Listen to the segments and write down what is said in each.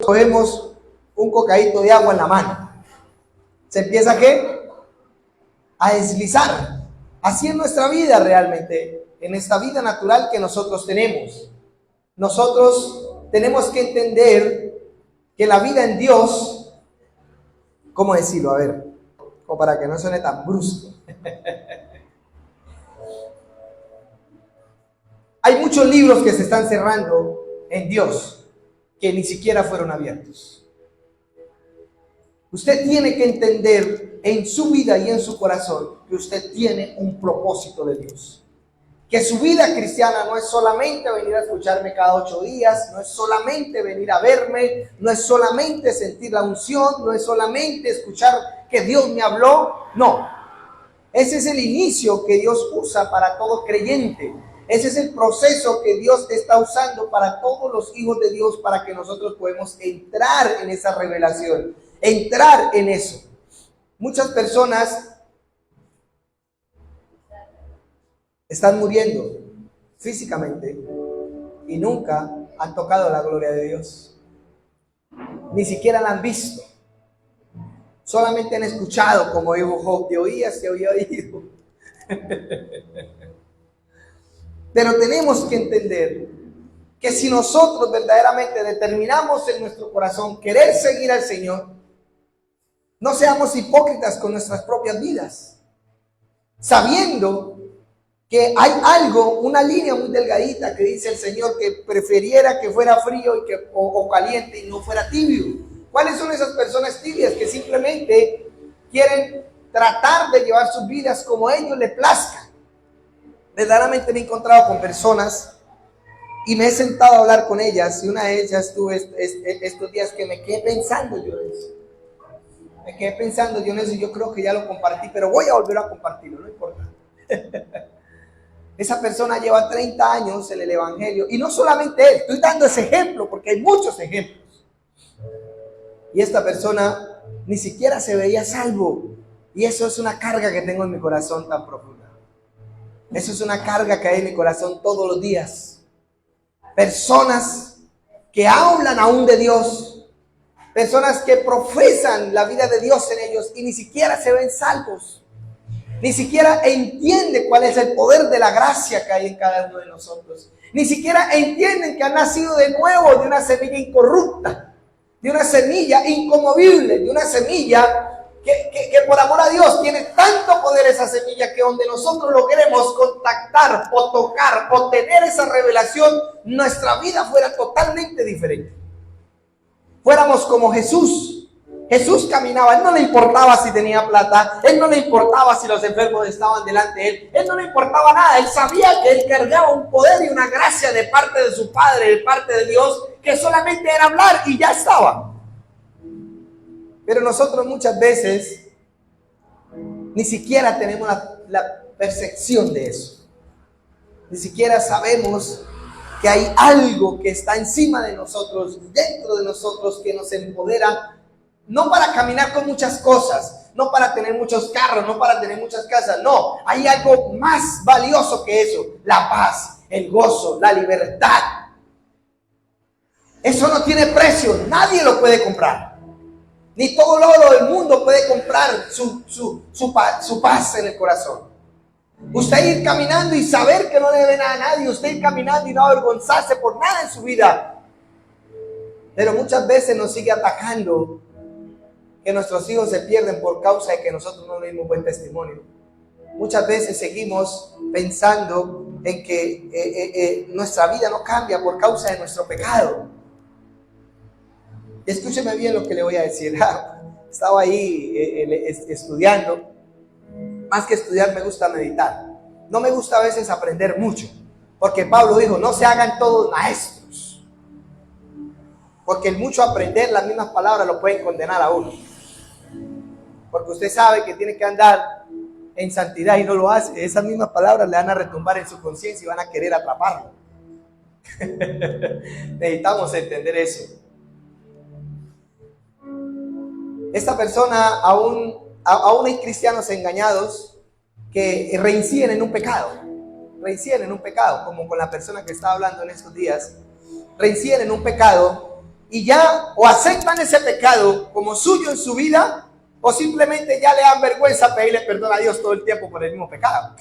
cogemos un cocadito de agua en la mano. Se empieza ¿a qué? A deslizar. Así es nuestra vida realmente, en esta vida natural que nosotros tenemos. Nosotros tenemos que entender que la vida en Dios, ¿cómo decirlo? A ver, como para que no suene tan brusco. Hay muchos libros que se están cerrando en Dios, que ni siquiera fueron abiertos. Usted tiene que entender en su vida y en su corazón que usted tiene un propósito de Dios. Que su vida cristiana no es solamente venir a escucharme cada 8 días, no es solamente venir a verme, no es solamente sentir la unción, no es solamente escuchar que Dios me habló. No, ese es el inicio que Dios usa para todo creyente. Ese es el proceso que Dios está usando para todos los hijos de Dios, para que nosotros podamos entrar en esa revelación, entrar en eso. Muchas personas están muriendo físicamente y nunca han tocado la gloria de Dios. Ni siquiera la han visto. Solamente han escuchado, como dijo Job, de oídas te había oído. Pero tenemos que entender que si nosotros verdaderamente determinamos en nuestro corazón querer seguir al Señor, no seamos hipócritas con nuestras propias vidas, sabiendo que hay algo, una línea muy delgadita que dice el Señor que prefiriera que fuera frío y o caliente y no fuera tibio. ¿Cuáles son esas personas tibias que simplemente quieren tratar de llevar sus vidas como a ellos les plazca? Verdaderamente me he encontrado con personas y me he sentado a hablar con ellas, y una de ellas tuve estos días que me quedé pensando yo en eso. Me quedé pensando yo en eso y yo creo que ya lo compartí, pero voy a volver a compartirlo, no importa. Esa persona lleva 30 años en el Evangelio, y no solamente él, estoy dando ese ejemplo porque hay muchos ejemplos. Y esta persona ni siquiera se veía salvo, y eso es una carga que tengo en mi corazón tan profunda. Eso es una carga que hay en mi corazón todos los días. Personas que hablan aún de Dios, personas que profesan la vida de Dios en ellos y ni siquiera se ven salvos. Ni siquiera entienden cuál es el poder de la gracia que hay en cada uno de nosotros. Ni siquiera entienden que han nacido de nuevo de una semilla incorrupta, de una semilla inconmovible, de una semilla que por amor a Dios tiene tanto poder esa semilla, que donde nosotros logremos contactar o tocar o tener esa revelación, nuestra vida fuera totalmente diferente. Fuéramos como Jesús. Jesús caminaba, él no le importaba si tenía plata, él no le importaba si los enfermos estaban delante de él no le importaba nada. Él sabía que él cargaba un poder y una gracia de parte de su Padre, de parte de Dios, que solamente era hablar y ya estaba. Pero nosotros muchas veces ni siquiera tenemos la percepción de eso. Ni siquiera sabemos que hay algo que está encima de nosotros, dentro de nosotros, que nos empodera. No para caminar con muchas cosas, no para tener muchos carros, no para tener muchas casas, no. Hay algo más valioso que eso: la paz, el gozo, la libertad. Eso no tiene precio, nadie lo puede comprar. Ni todo el oro del mundo puede comprar su paz en el corazón. Usted ir caminando y saber que no le debe nada a nadie, usted ir caminando y no avergonzarse por nada en su vida. Pero muchas veces nos sigue atacando que nuestros hijos se pierden por causa de que nosotros no le dimos buen testimonio. Muchas veces seguimos pensando en que nuestra vida no cambia por causa de nuestro pecado. Escúcheme bien lo que le voy a decir. Estaba ahí estudiando. Más que estudiar, me gusta meditar. No me gusta a veces aprender mucho, porque Pablo dijo: no se hagan todos maestros, porque el mucho aprender las mismas palabras lo pueden condenar a uno. Porque usted sabe que tiene que andar en santidad y no lo hace. Esas mismas palabras le van a retumbar en su conciencia y van a querer atraparlo. Necesitamos entender eso. Esta persona, aún hay cristianos engañados que reinciden en un pecado. Reinciden en un pecado, como con la persona que estaba hablando en estos días. Reinciden en un pecado y ya o aceptan ese pecado como suyo en su vida, o simplemente ya le dan vergüenza pedirle perdón a Dios todo el tiempo por el mismo pecado.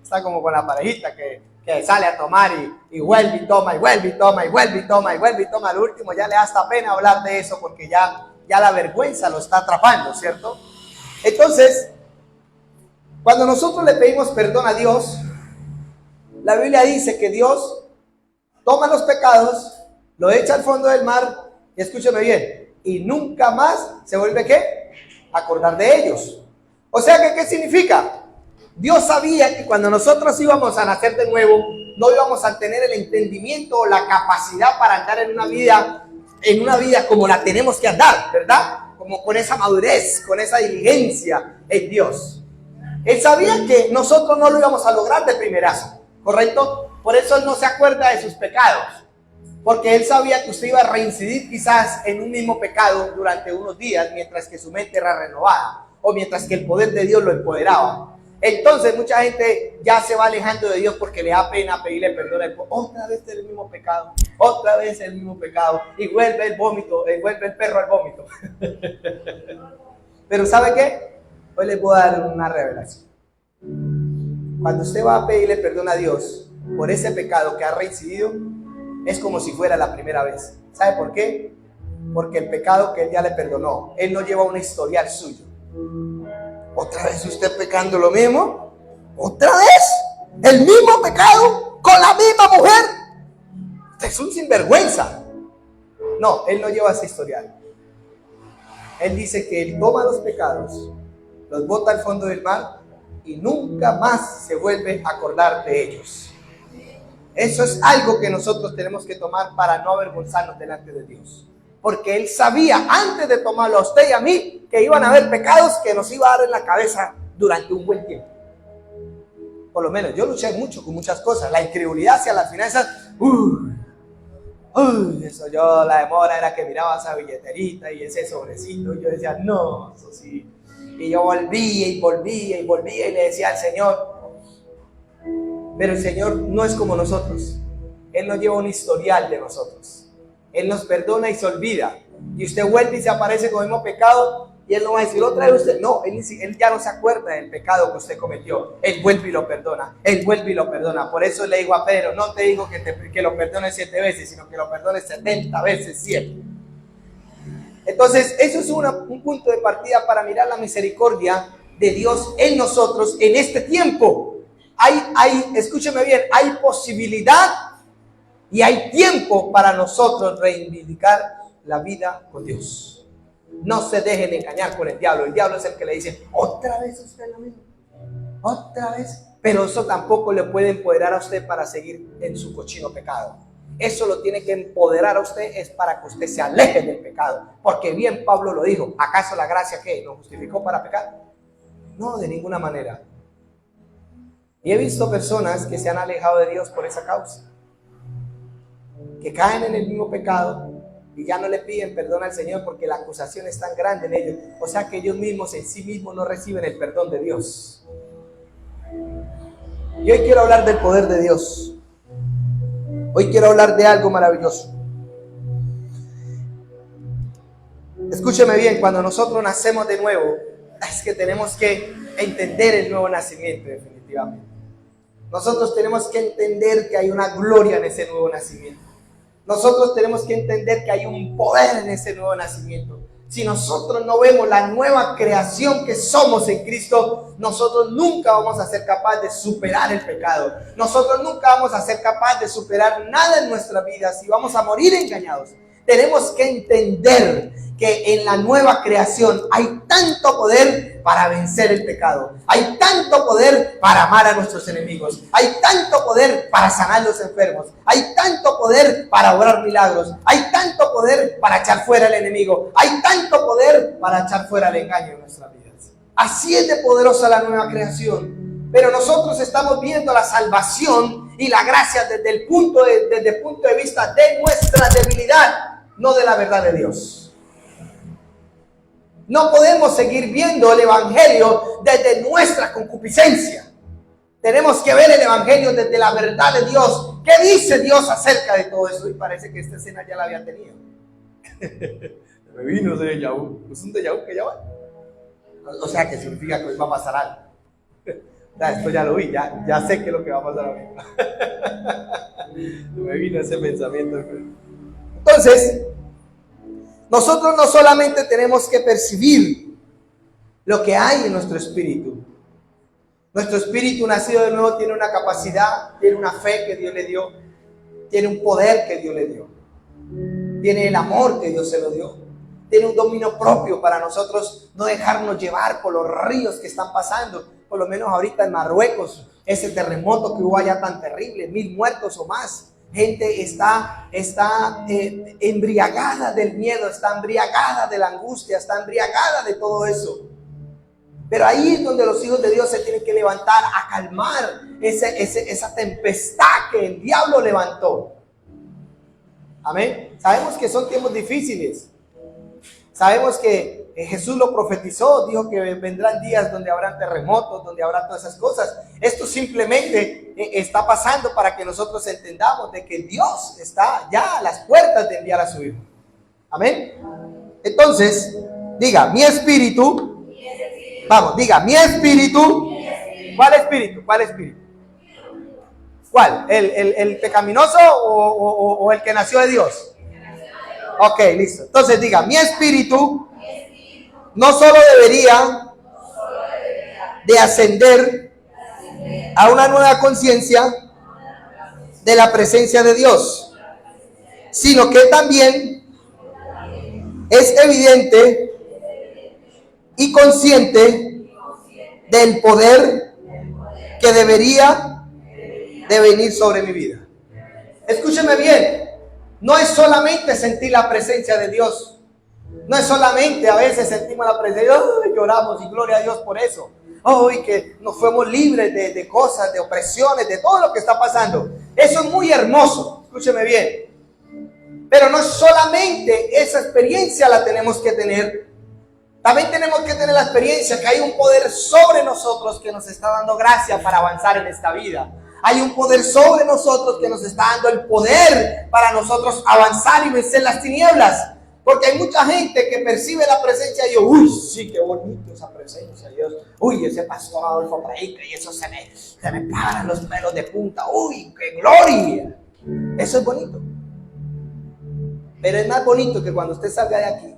Está como con la parejita que sale a tomar y vuelve y toma, y vuelve y toma, y vuelve y toma, y vuelve y toma. Al último ya le da hasta pena hablar de eso porque ya la vergüenza lo está atrapando, ¿cierto? Entonces, cuando nosotros le pedimos perdón a Dios, la Biblia dice que Dios toma los pecados, lo echa al fondo del mar, y escúcheme bien, y nunca más se vuelve ¿qué? A acordar de ellos. O sea que, ¿qué significa? Dios sabía que cuando nosotros íbamos a nacer de nuevo, no íbamos a tener el entendimiento o la capacidad para andar en una vida como la tenemos que andar, ¿verdad? Como con esa madurez, con esa diligencia en Dios. Él sabía que nosotros no lo íbamos a lograr de primerazo, ¿correcto? Por eso Él no se acuerda de sus pecados, porque Él sabía que usted iba a reincidir quizás en un mismo pecado durante unos días, mientras que su mente era renovada, o mientras que el poder de Dios lo empoderaba. Entonces mucha gente ya se va alejando de Dios porque le da pena pedirle perdón. Otra vez el mismo pecado, otra vez el mismo pecado, y vuelve el vómito, vuelve el perro al vómito. Pero ¿sabe qué? Hoy les voy a dar una revelación. Cuando usted va a pedirle perdón a Dios por ese pecado que ha reincidido, es como si fuera la primera vez. ¿Sabe por qué? Porque el pecado que Él ya le perdonó, Él no lleva una historial suyo. ¿Otra vez usted pecando lo mismo? ¿Otra vez? ¿El mismo pecado? ¿Con la misma mujer? Usted es un sinvergüenza. No, Él no lleva ese historial. Él dice que Él toma los pecados, los bota al fondo del mar y nunca más se vuelve a acordar de ellos. Eso es algo que nosotros tenemos que tomar para no avergonzarnos delante de Dios. Porque Él sabía antes de tomarlo a usted y a mí que iban a haber pecados que nos iba a dar en la cabeza durante un buen tiempo. Por lo menos yo luché mucho con muchas cosas. La incredulidad hacia las finanzas. Eso yo, la demora era que miraba esa billeterita y ese sobrecito. Y yo decía, no, eso sí. Y yo volvía y le decía al Señor. Pero el Señor no es como nosotros. Él no lleva un historial de nosotros. Él nos perdona y se olvida. Y usted vuelve y se aparece con el mismo pecado. Y Él no va a decir otra vez usted. No, él ya no se acuerda del pecado que usted cometió. Él vuelve y lo perdona. Él vuelve y lo perdona. Por eso le digo a Pedro, no te digo que lo perdone 7 veces, sino que lo perdone 70 veces 7. Entonces, eso es un punto de partida para mirar la misericordia de Dios en nosotros en este tiempo. Escúcheme bien, hay posibilidad y hay tiempo para nosotros reivindicar la vida con Dios. No se dejen engañar por el diablo. El diablo es el que le dice, otra vez usted lo mismo, otra vez. Pero eso tampoco le puede empoderar a usted para seguir en su cochino pecado. Eso lo tiene que empoderar a usted es para que usted se aleje del pecado. Porque bien Pablo lo dijo, ¿acaso la gracia qué? ¿Nos justificó para pecar? No, de ninguna manera. Y he visto personas que se han alejado de Dios por esa causa, que caen en el mismo pecado y ya no le piden perdón al Señor porque la acusación es tan grande en ellos. O sea que ellos mismos en sí mismos no reciben el perdón de Dios. Y hoy quiero hablar del poder de Dios. Hoy quiero hablar de algo maravilloso. Escúcheme bien, cuando nosotros nacemos de nuevo, es que tenemos que entender el nuevo nacimiento definitivamente. Nosotros tenemos que entender que hay una gloria en ese nuevo nacimiento. Nosotros tenemos que entender que hay un poder en ese nuevo nacimiento. Si nosotros no vemos la nueva creación que somos en Cristo, nosotros nunca vamos a ser capaces de superar el pecado. Nosotros nunca vamos a ser capaces de superar nada en nuestra vida si vamos a morir engañados. Tenemos que entender que en la nueva creación hay tanto poder para vencer el pecado. Hay tanto poder para amar a nuestros enemigos. Hay tanto poder para sanar a los enfermos. Hay tanto poder para obrar milagros. Hay tanto poder para echar fuera al enemigo. Hay tanto poder para echar fuera el engaño en nuestras vidas. Así es de poderosa la nueva creación. Pero nosotros estamos viendo la salvación y la gracia desde el punto de vista de nuestra debilidad, no de la verdad de Dios. No podemos seguir viendo el Evangelio desde nuestra concupiscencia. Tenemos que ver el Evangelio desde la verdad de Dios. ¿Qué dice Dios acerca de todo eso? Y parece que esta escena ya la había tenido. Me vino ese déjà vu. ¿Es un déjà vu que llaman? O sea, que significa que hoy va a pasar algo. Esto ya lo vi, ya sé qué es lo que va a pasar ahorita. Me vino ese pensamiento. Entonces, nosotros no solamente tenemos que percibir lo que hay en nuestro espíritu. Nuestro espíritu nacido de nuevo tiene una capacidad, tiene una fe que Dios le dio, tiene un poder que Dios le dio, tiene el amor que Dios se lo dio, tiene un dominio propio para nosotros no dejarnos llevar por los ríos que están pasando. Por lo menos ahorita en Marruecos, ese terremoto que hubo allá tan terrible, 1000 muertos o más. Gente está embriagada del miedo, está embriagada de la angustia, está embriagada de todo eso. Pero ahí es donde los hijos de Dios se tienen que levantar a calmar esa tempestad que el diablo levantó. Amén. Sabemos que son tiempos difíciles. Sabemos que Jesús lo profetizó, dijo que vendrán días donde habrá terremotos, donde habrá todas esas cosas. Esto simplemente está pasando para que nosotros entendamos de que Dios está ya a las puertas de enviar a su Hijo. Amén. Entonces, diga, mi espíritu. Vamos, diga, mi espíritu. ¿Cuál espíritu? ¿Cuál espíritu? ¿Cuál? ¿El pecaminoso o el que nació de Dios? Ok, listo. Entonces diga, mi espíritu no solo debería de ascender a una nueva conciencia de la presencia de Dios, sino que también es evidente y consciente del poder que debería de venir sobre mi vida. Escúcheme bien, no es solamente sentir la presencia de Dios. No es solamente a veces sentimos la presencia, ¡ay!, lloramos y gloria a Dios por eso. ¡Ay!, que nos fuimos libres de cosas, de opresiones, de todo lo que está pasando. Eso es muy hermoso, escúcheme bien. Pero no solamente esa experiencia la tenemos que tener. También tenemos que tener la experiencia que hay un poder sobre nosotros que nos está dando gracia para avanzar en esta vida. Hay un poder sobre nosotros que nos está dando el poder para nosotros avanzar y vencer las tinieblas. Porque hay mucha gente que percibe la presencia de Dios. Uy, sí, qué bonito esa presencia de Dios. Uy, ese pastor Adolfo predica y eso se me paran los pelos de punta. Uy, qué gloria. Eso es bonito. Pero es más bonito que cuando usted salga de aquí,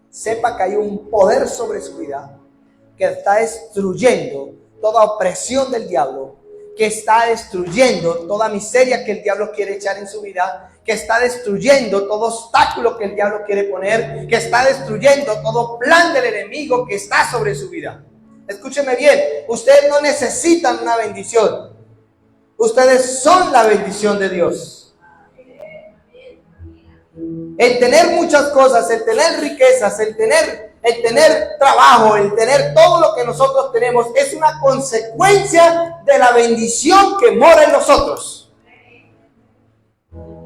sepa que hay un poder sobre su vida que está destruyendo toda opresión del diablo, que está destruyendo toda miseria que el diablo quiere echar en su vida, que está destruyendo todo obstáculo que el diablo quiere poner, que está destruyendo todo plan del enemigo que está sobre su vida. Escúcheme bien, ustedes no necesitan una bendición, ustedes son la bendición de Dios. El tener muchas cosas, el tener riquezas, el tener trabajo, el tener todo lo que nosotros tenemos es una consecuencia de la bendición que mora en nosotros.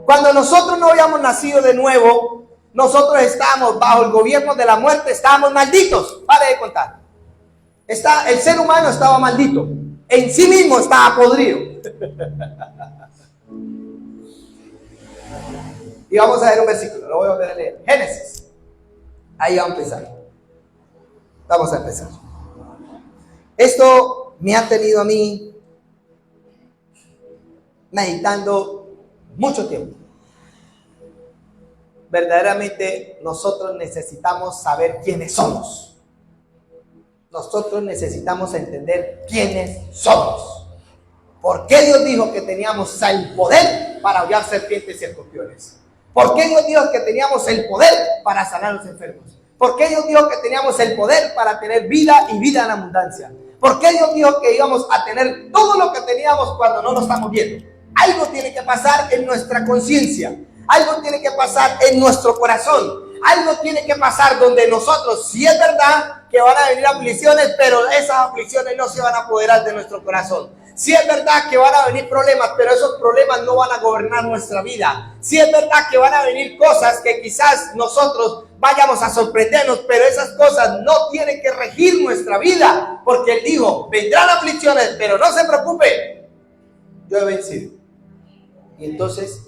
Cuando nosotros no habíamos nacido de nuevo, nosotros estábamos bajo el gobierno de la muerte, estábamos malditos. Pare de contar. El ser humano estaba maldito. En sí mismo estaba podrido. Y vamos a ver un versículo, lo voy a volver a leer. Génesis. Ahí vamos a empezar. Vamos a empezar. Esto me ha tenido a mí meditando mucho tiempo. Verdaderamente nosotros necesitamos saber quiénes somos. Nosotros necesitamos entender quiénes somos. ¿Por qué Dios dijo que teníamos el poder para hollar serpientes y escorpiones? ¿Por qué Dios dijo que teníamos el poder para sanar a los enfermos? ¿Por qué Dios dijo que teníamos el poder para tener vida y vida en abundancia? ¿Por qué Dios dijo que íbamos a tener todo lo que teníamos cuando no lo estamos viendo? Algo tiene que pasar en nuestra conciencia. Algo tiene que pasar en nuestro corazón. Algo tiene que pasar donde nosotros, si es verdad que van a venir aflicciones, pero esas aflicciones no se van a apoderar de nuestro corazón. Si es verdad que van a venir problemas, pero esos problemas no van a gobernar nuestra vida. Si es verdad que van a venir cosas que quizás nosotros vayamos a sorprendernos, pero esas cosas no tienen que regir nuestra vida. Porque Él dijo, vendrán aflicciones, pero no se preocupe, yo he vencido. Y entonces,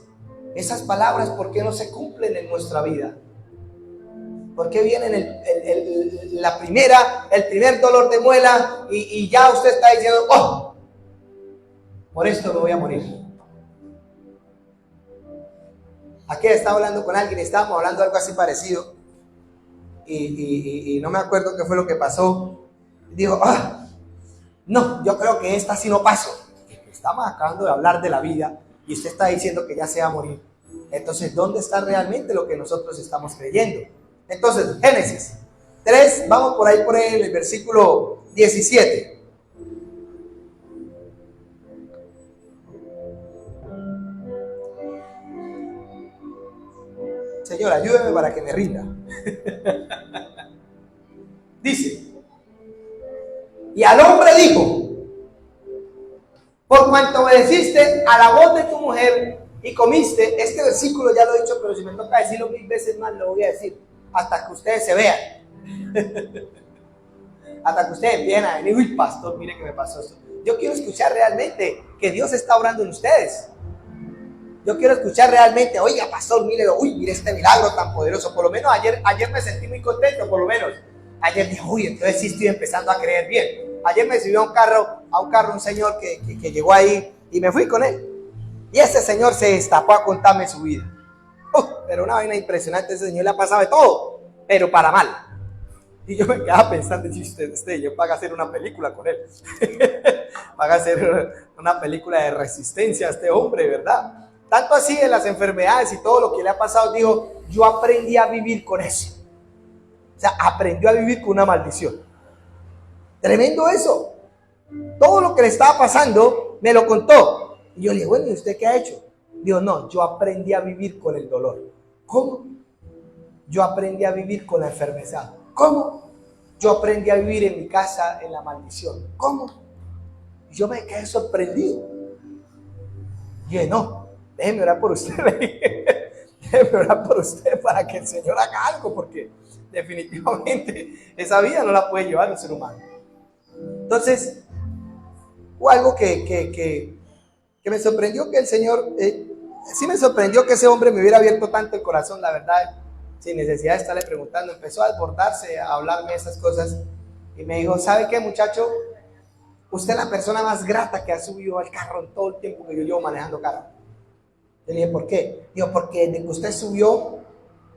esas palabras, ¿por qué no se cumplen en nuestra vida? ¿Por qué viene el primer dolor de muela y ya usted está diciendo, oh, por esto me voy a morir? Aquí estaba hablando con alguien, estábamos hablando algo así parecido y no me acuerdo qué fue lo que pasó. Dijo, no, yo creo que esta sí no paso. Estamos acabando de hablar de la vida y usted está diciendo que ya se va a morir. Entonces, ¿dónde está realmente lo que nosotros estamos creyendo? Entonces, Génesis 3, vamos por ahí el versículo 17. Señor, ayúdeme para que me rinda. Dice, y al hombre dijo, por cuanto obedeciste a la voz de tu mujer y comiste, este versículo ya lo he dicho, pero si me toca decirlo 1000 veces más, lo voy a decir, hasta que ustedes se vean. Hasta que ustedes empiecen a venir, uy, pastor, mire que me pasó esto. Yo quiero escuchar realmente que Dios está obrando en ustedes. Yo quiero escuchar realmente, oiga, pastor, mire este milagro tan poderoso. Por lo menos ayer me sentí muy contento, por lo menos. Ayer dije, uy, entonces sí estoy empezando a creer bien. Ayer me subió a un carro un señor que llegó ahí y me fui con él. Y ese señor se destapó a contarme su vida. Pero una vaina impresionante, ese señor le ha pasado de todo, pero para mal. Y yo me quedaba pensando, si yo paga hacer una película con él. Paga hacer una película de resistencia a este hombre, ¿verdad? Tanto así en las enfermedades y todo lo que le ha pasado, dijo, yo aprendí a vivir con eso. O sea, aprendió a vivir con una maldición. Tremendo eso. Todo lo que le estaba pasando me lo contó. Y yo le dije, bueno, ¿y usted qué ha hecho? Dijo, no, yo aprendí a vivir con el dolor. ¿Cómo? Yo aprendí a vivir con la enfermedad. ¿Cómo? Yo aprendí a vivir en mi casa en la maldición. ¿Cómo? Y yo me quedé sorprendido. Y dije, no, déjeme orar por usted. Déjeme orar por usted para que el Señor haga algo, porque definitivamente esa vida no la puede llevar un ser humano. Entonces, fue algo que me sorprendió, que el Señor, sí me sorprendió que ese hombre me hubiera abierto tanto el corazón, la verdad, sin necesidad de estarle preguntando. Empezó a desbordarse, a hablarme esas cosas y me dijo, ¿sabe qué, muchacho? Usted es la persona más grata que ha subido al carro en todo el tiempo que yo llevo manejando carro. Yo le dije, ¿por qué? Digo, porque desde que usted subió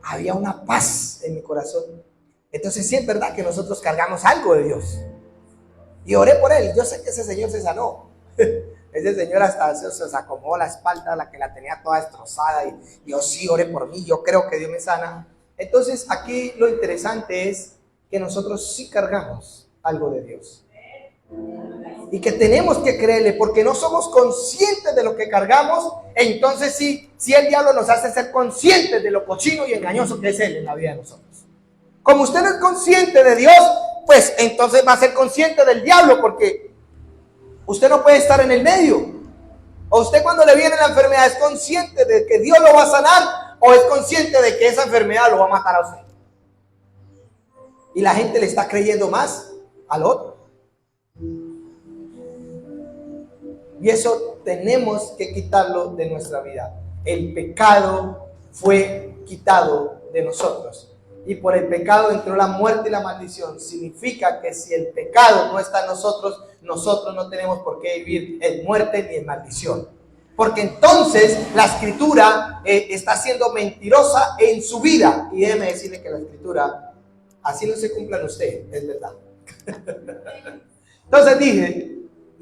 había una paz en mi corazón. Entonces sí es verdad que nosotros cargamos algo de Dios. Y oré por él. Yo sé que ese señor se sanó. Ese señor hasta se acomodó la espalda, la que la tenía toda destrozada. Y yo sí oré por mí. Yo creo que Dios me sana. Entonces aquí lo interesante es que nosotros sí cargamos algo de Dios. Y que tenemos que creerle, porque no somos conscientes de lo que cargamos. Entonces sí el diablo nos hace ser conscientes de lo cochino y engañoso que es él en la vida de nosotros. Como usted no es consciente de Dios, pues entonces va a ser consciente del diablo, porque usted no puede estar en el medio. O usted cuando le viene la enfermedad es consciente de que Dios lo va a sanar, o es consciente de que esa enfermedad lo va a matar a usted. Y la gente le está creyendo más al otro. Y eso tenemos que quitarlo de nuestra vida. El pecado fue quitado de nosotros. Y por el pecado entró la muerte y la maldición. Significa que si el pecado no está en nosotros, nosotros no tenemos por qué vivir en muerte ni en maldición. Porque entonces la escritura está siendo mentirosa en su vida. Y déjeme decirle que la escritura, así no se cumpla en usted, es verdad. Entonces dije,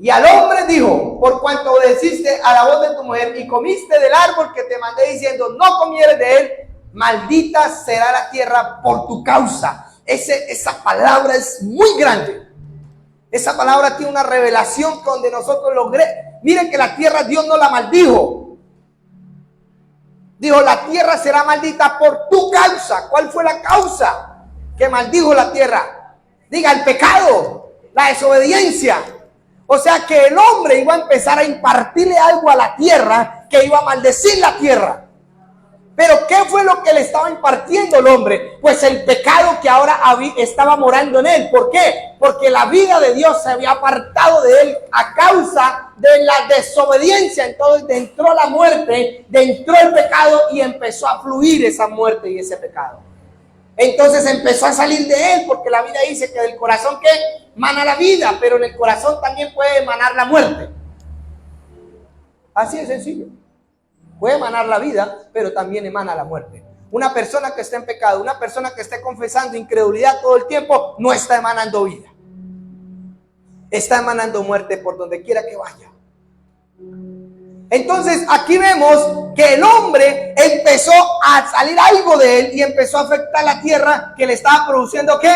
y al hombre dijo, por cuanto obedeciste a la voz de tu mujer y comiste del árbol que te mandé diciendo, no comieres de él, maldita será la tierra por tu causa. Esa palabra es muy grande. Esa palabra tiene una revelación donde nosotros miren que la tierra Dios no la maldijo. Dijo, la tierra será maldita por tu causa. ¿Cuál fue la causa que maldijo la tierra? Diga, el pecado, la desobediencia. O sea que el hombre iba a empezar a impartirle algo a la tierra que iba a maldecir la tierra. Pero ¿qué fue lo que le estaba impartiendo el hombre? Pues el pecado que ahora estaba morando en él. ¿Por qué? Porque la vida de Dios se había apartado de él a causa de la desobediencia. Entonces entró la muerte, entró el pecado y empezó a fluir esa muerte y ese pecado. Entonces empezó a salir de él, porque la Biblia dice que del corazón que mana la vida, pero en el corazón también puede emanar la muerte. Así de sencillo. Puede emanar la vida, pero también emana la muerte. Una persona que está en pecado, una persona que esté confesando incredulidad todo el tiempo, no está emanando vida. Está emanando muerte por donde quiera que vaya. Entonces aquí vemos que el hombre empezó a salir algo de él y empezó a afectar la tierra que le estaba produciendo ¿qué?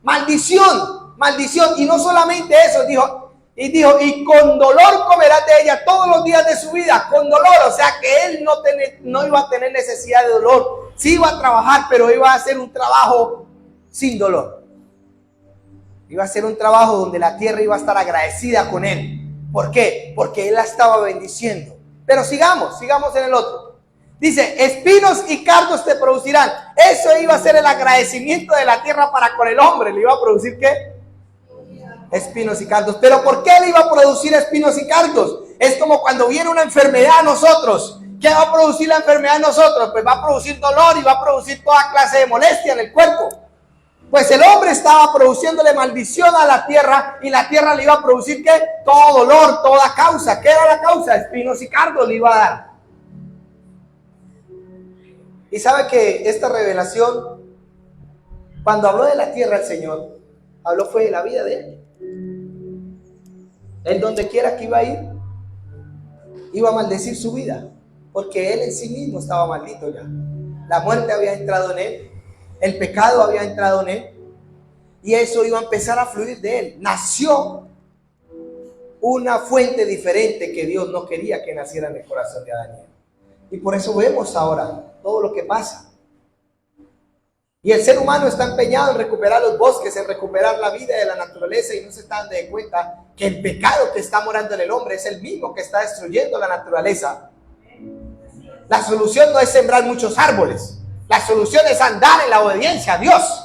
Maldición, maldición. Y no solamente eso, dijo, y con dolor comerás de ella todos los días de su vida, con dolor. O sea que él no iba a tener necesidad de dolor. Sí iba a trabajar, pero iba a hacer un trabajo sin dolor. Iba a ser un trabajo donde la tierra iba a estar agradecida con él. ¿Por qué? Porque él la estaba bendiciendo. Pero sigamos en el otro. Dice, espinos y cardos te producirán. Eso iba a ser el agradecimiento de la tierra para con el hombre. ¿Le iba a producir qué? Espinos y cardos. ¿Pero por qué le iba a producir espinos y cardos? Es como cuando viene una enfermedad a nosotros. ¿Qué va a producir la enfermedad a nosotros? Pues va a producir dolor y va a producir toda clase de molestia en el cuerpo. Pues el hombre estaba produciéndole maldición a la tierra y la tierra le iba a producir ¿qué? Todo dolor, toda causa. ¿Qué era la causa? Espinos y cardos le iba a dar. Y sabe que esta revelación, cuando habló de la tierra el Señor, habló fue de la vida de él. Él donde quiera que iba a ir, iba a maldecir su vida, porque él en sí mismo estaba maldito ya. La muerte había entrado en él. El pecado había entrado en él y eso iba a empezar a fluir de él. Nació una fuente diferente que Dios no quería que naciera en el corazón de Adán y Eva. Y por eso vemos ahora todo lo que pasa. Y el ser humano está empeñado en recuperar los bosques, en recuperar la vida de la naturaleza y no se están dando cuenta que el pecado que está morando en el hombre es el mismo que está destruyendo la naturaleza. La solución no es sembrar muchos árboles. La solución es andar en la obediencia a Dios.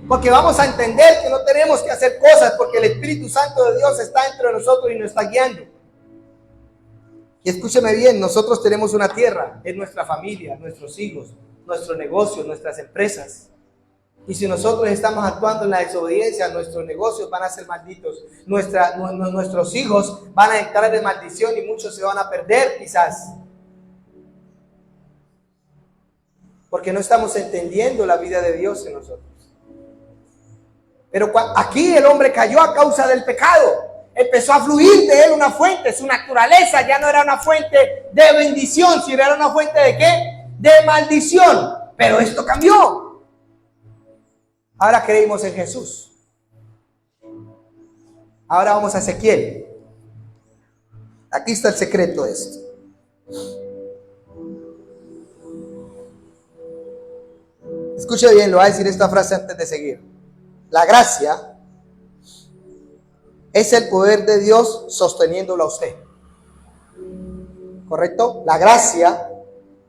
Porque vamos a entender que no tenemos que hacer cosas porque el Espíritu Santo de Dios está dentro de nosotros y nos está guiando. Y escúcheme bien, nosotros tenemos una tierra, es nuestra familia, nuestros hijos, nuestros negocios, nuestras empresas. Y si nosotros estamos actuando en la desobediencia, nuestros negocios van a ser malditos. Nuestros hijos van a entrar en maldición y muchos se van a perder quizás. Porque no estamos entendiendo la vida de Dios en nosotros. Pero aquí el hombre cayó a causa del pecado. Empezó a fluir de él una fuente. Su naturaleza ya no era una fuente de bendición, sino era una fuente de ¿qué? De maldición. Pero esto cambió. Ahora creímos en Jesús. Ahora vamos a Ezequiel. Aquí está el secreto de esto. Escuche bien, lo voy a decir esta frase antes de seguir. La gracia es el poder de Dios sosteniéndolo a usted. ¿Correcto? La gracia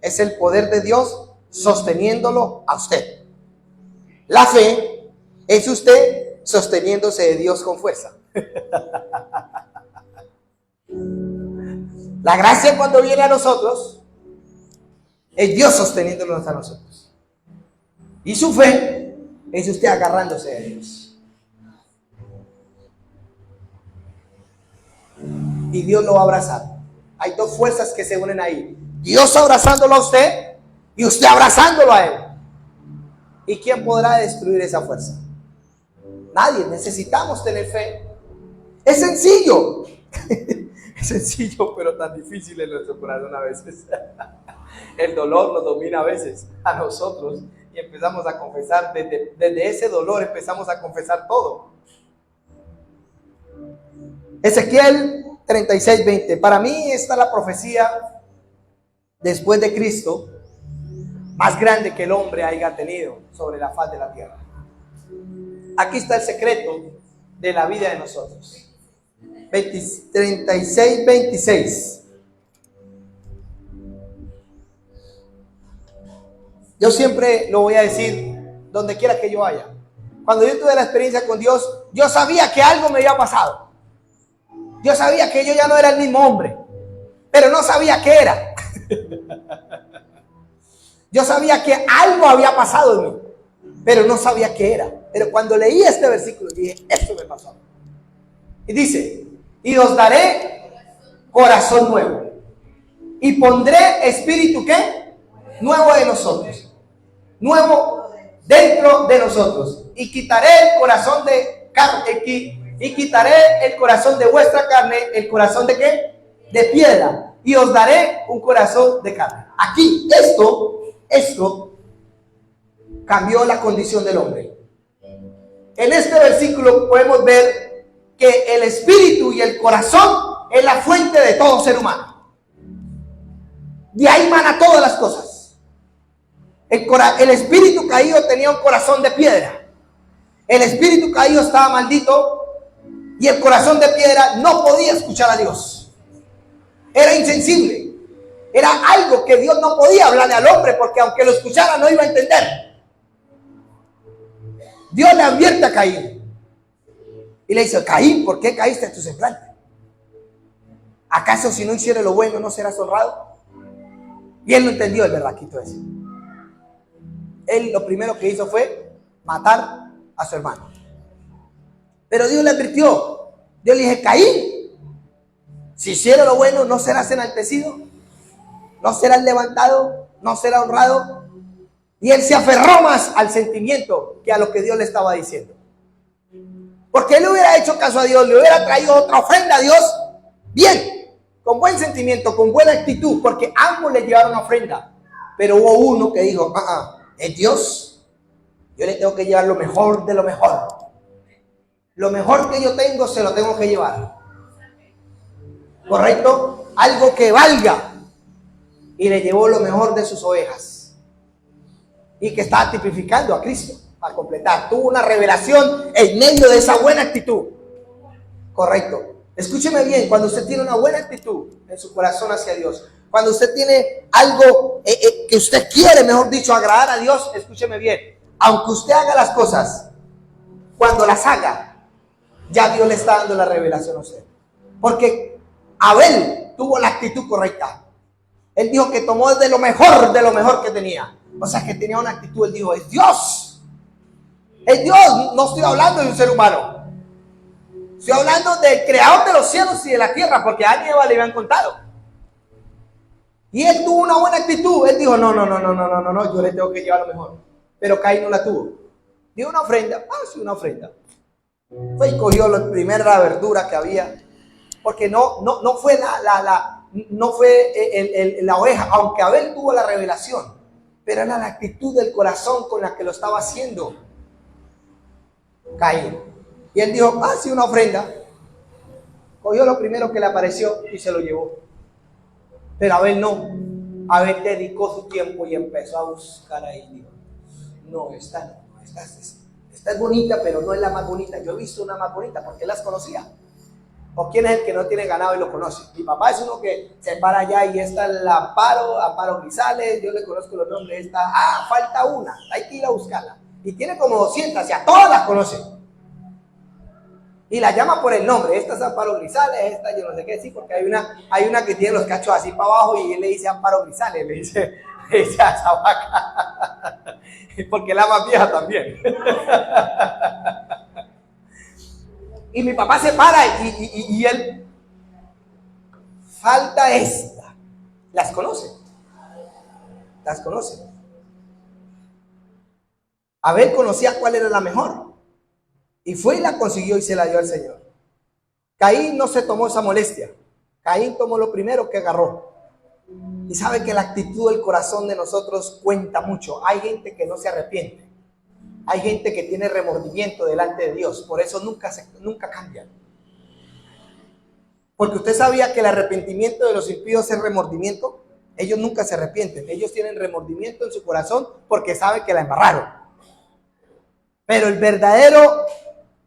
es el poder de Dios sosteniéndolo a usted. La fe es usted sosteniéndose de Dios con fuerza. La gracia cuando viene a nosotros es Dios sosteniéndonos a nosotros. Y su fe es usted agarrándose de Dios. Y Dios lo va a abrazar. Hay dos fuerzas que se unen ahí. Dios abrazándolo a usted y usted abrazándolo a Él. ¿Y quién podrá destruir esa fuerza? Nadie. Necesitamos tener fe. Es sencillo. Es sencillo, pero tan difícil en nuestro corazón a veces. El dolor nos domina a veces a nosotros. Y empezamos a confesar, desde ese dolor empezamos a confesar todo. Ezequiel 36:20. Para mí esta es la profecía después de Cristo más grande que el hombre haya tenido sobre la faz de la tierra. Aquí está el secreto de la vida de nosotros. 36:26. Yo siempre lo voy a decir donde quiera que yo vaya. Cuando yo tuve la experiencia con Dios, yo sabía que algo me había pasado. Yo sabía que yo ya no era el mismo hombre, pero no sabía qué era. Yo sabía que algo había pasado en mí, pero no sabía qué era. Pero cuando leí este versículo dije, esto me pasó. Y dice, y os daré corazón nuevo. Y pondré espíritu, ¿qué? Nuevo de nosotros. Nuevo dentro de nosotros. Y quitaré el corazón de carne. Y quitaré el corazón de vuestra carne. ¿El corazón de qué? De piedra. Y os daré un corazón de carne. Aquí, esto cambió la condición del hombre. En este versículo podemos ver que el espíritu y el corazón es la fuente de todo ser humano. De ahí mana todas las cosas. El espíritu caído tenía un corazón de piedra. El espíritu caído estaba maldito y el corazón de piedra no podía escuchar a Dios. Era insensible. Era algo que Dios no podía hablarle al hombre porque aunque lo escuchara no iba a entender. Dios le advierte a Caín y le dice, Caín, ¿por qué caíste en tu semblante? ¿Acaso si no hicieres lo bueno no serás honrado? Y él no entendió el verdaquito ese. Él lo primero que hizo fue matar a su hermano. Pero Dios le advirtió. Dios le dije, Caín, si hicieres lo bueno no serás enaltecido, no serás levantado, no serás honrado. Y él se aferró más al sentimiento que a lo que Dios le estaba diciendo. Porque él le hubiera hecho caso a Dios, le hubiera traído otra ofrenda a Dios, bien, con buen sentimiento, con buena actitud, porque ambos le llevaron ofrenda. Pero hubo uno que dijo, es Dios, yo le tengo que llevar lo mejor de lo mejor. Lo mejor que yo tengo se lo tengo que llevar. ¿Correcto? Algo que valga. Y le llevó lo mejor de sus ovejas. Y que estaba tipificando a Cristo para completar. Tuvo una revelación en medio de esa buena actitud. Correcto. Escúcheme bien, cuando usted tiene una buena actitud en su corazón hacia Dios, cuando usted tiene algo que usted quiere, mejor dicho, agradar a Dios, escúcheme bien, aunque usted haga las cosas, cuando las haga, ya Dios le está dando la revelación a usted. Porque Abel tuvo la actitud correcta. Él dijo que tomó de lo mejor que tenía. O sea, que tenía una actitud. Él dijo, es Dios. Es Dios. No estoy hablando de un ser humano. Estoy hablando del creador de los cielos y de la tierra. Porque a Eva le habían contado. Y él tuvo una buena actitud. Él dijo, no, yo le tengo que llevar lo mejor. Pero Caín no la tuvo. Dio una ofrenda. Sí, una ofrenda. Fue y cogió la primera verdura que había. Porque no fue la oveja. Aunque Abel tuvo la revelación. Pero era la actitud del corazón con la que lo estaba haciendo Caín. Y él dijo, sí, una ofrenda. Cogió lo primero que le apareció y se lo llevó. Pero Abel no. Abel dedicó su tiempo y empezó a buscar ahí. Dijo, no, esta es bonita, pero no es la más bonita. Yo he visto una más bonita porque las conocía. ¿O quién es el que no tiene ganado y lo conoce? Mi papá es uno que se para allá y está el Amparo Grisales, yo le conozco los nombres, falta una, hay que ir a buscarla. Y tiene como 200, y a todas las conoce. Y la llama por el nombre, esta es Amparo Grisales, esta yo no sé qué, sí, porque hay una que tiene los cachos así para abajo y él le dice Amparo Grisales, le dice a esa vaca, porque la más vieja también. Y mi papá se para y él, falta esta. Las conoce. Abel conocía cuál era la mejor. Y fue y la consiguió y se la dio al Señor. Caín no se tomó esa molestia. Caín tomó lo primero que agarró. Y sabe que la actitud del corazón de nosotros cuenta mucho. Hay gente que no se arrepiente. Hay gente que tiene remordimiento delante de Dios. Por eso nunca cambian. Porque usted sabía que el arrepentimiento de los impíos es remordimiento. Ellos nunca se arrepienten. Ellos tienen remordimiento en su corazón porque saben que la embarraron. Pero el verdadero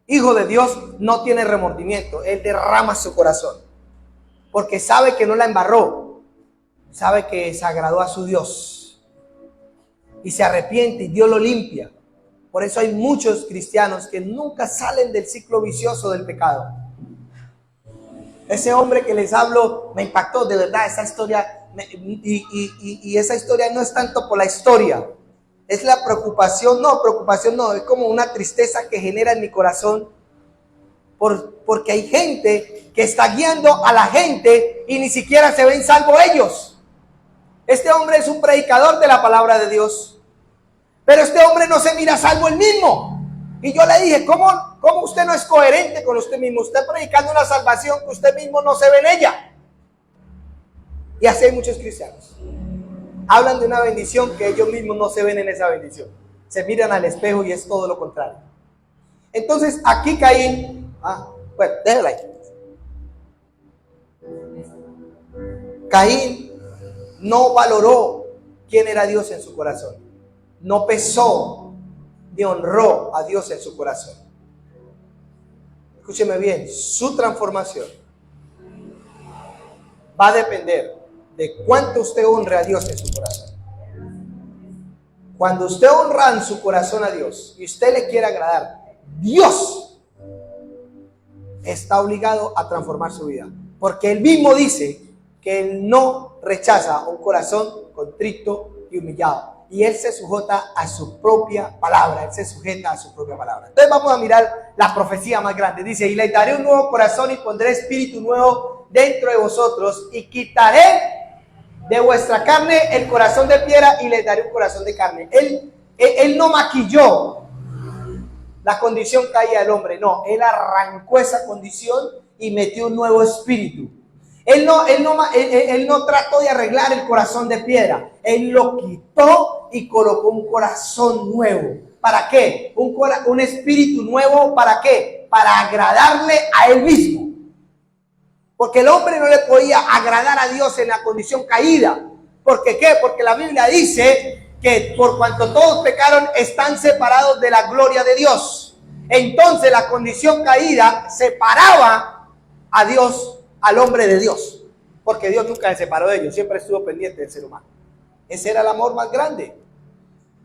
hijo de Dios no tiene remordimiento. Él derrama su corazón. Porque sabe que no la embarró. Sabe que se agradó a su Dios. Y se arrepiente y Dios lo limpia. Por eso hay muchos cristianos que nunca salen del ciclo vicioso del pecado. Ese hombre que les hablo me impactó, de verdad, esa historia y esa historia no es tanto por la historia, es la preocupación no, es como una tristeza que genera en mi corazón porque hay gente que está guiando a la gente y ni siquiera se ven salvo ellos. Este hombre es un predicador de la palabra de Dios, pero este hombre no se mira salvo él mismo. Y yo le dije, ¿cómo usted no es coherente con usted mismo? Usted predicando una salvación que usted mismo no se ve en ella. Y así hay muchos cristianos. Hablan de una bendición que ellos mismos no se ven en esa bendición. Se miran al espejo y es todo lo contrario. Entonces aquí Caín, bueno, déjala ahí. Caín no valoró quién era Dios en su corazón. No pesó ni honró a Dios en su corazón. Escúcheme bien, su transformación va a depender de cuánto usted honre a Dios en su corazón. Cuando usted honra en su corazón a Dios y usted le quiere agradar, Dios está obligado a transformar su vida. Porque Él mismo dice que Él no rechaza un corazón contrito y humillado. Y Él se sujeta a su propia palabra. Él se sujeta a su propia palabra. Entonces vamos a mirar la profecía más grande. Dice, y le daré un nuevo corazón y pondré espíritu nuevo dentro de vosotros y quitaré de vuestra carne el corazón de piedra y les daré un corazón de carne. Él no maquilló la condición caída del hombre, no, Él arrancó esa condición y metió un nuevo espíritu. Él no trató de arreglar el corazón de piedra, Él lo quitó y colocó un corazón nuevo. ¿Para qué? Un espíritu nuevo, ¿para qué? Para agradarle a Él mismo. Porque el hombre no le podía agradar a Dios en la condición caída. ¿Por qué? Porque la Biblia dice que por cuanto todos pecaron están separados de la gloria de Dios. Entonces la condición caída separaba a Dios, al hombre de Dios. Porque Dios nunca se separó de ellos, siempre estuvo pendiente del ser humano. Ese era el amor más grande.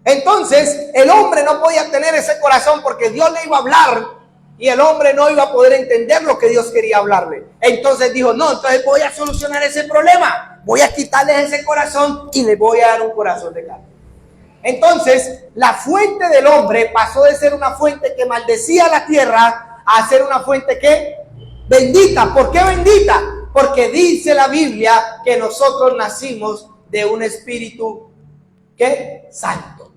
Entonces el hombre no podía tener ese corazón porque Dios le iba a hablar y el hombre no iba a poder entender lo que Dios quería hablarle. Entonces dijo, no, entonces voy a solucionar ese problema. Voy a quitarles ese corazón y les voy a dar un corazón de carne. Entonces, la fuente del hombre pasó de ser una fuente que maldecía la tierra a ser una fuente que bendita. ¿Por qué bendita? Porque dice la Biblia que nosotros nacimos de un espíritu ¿qué? Santo,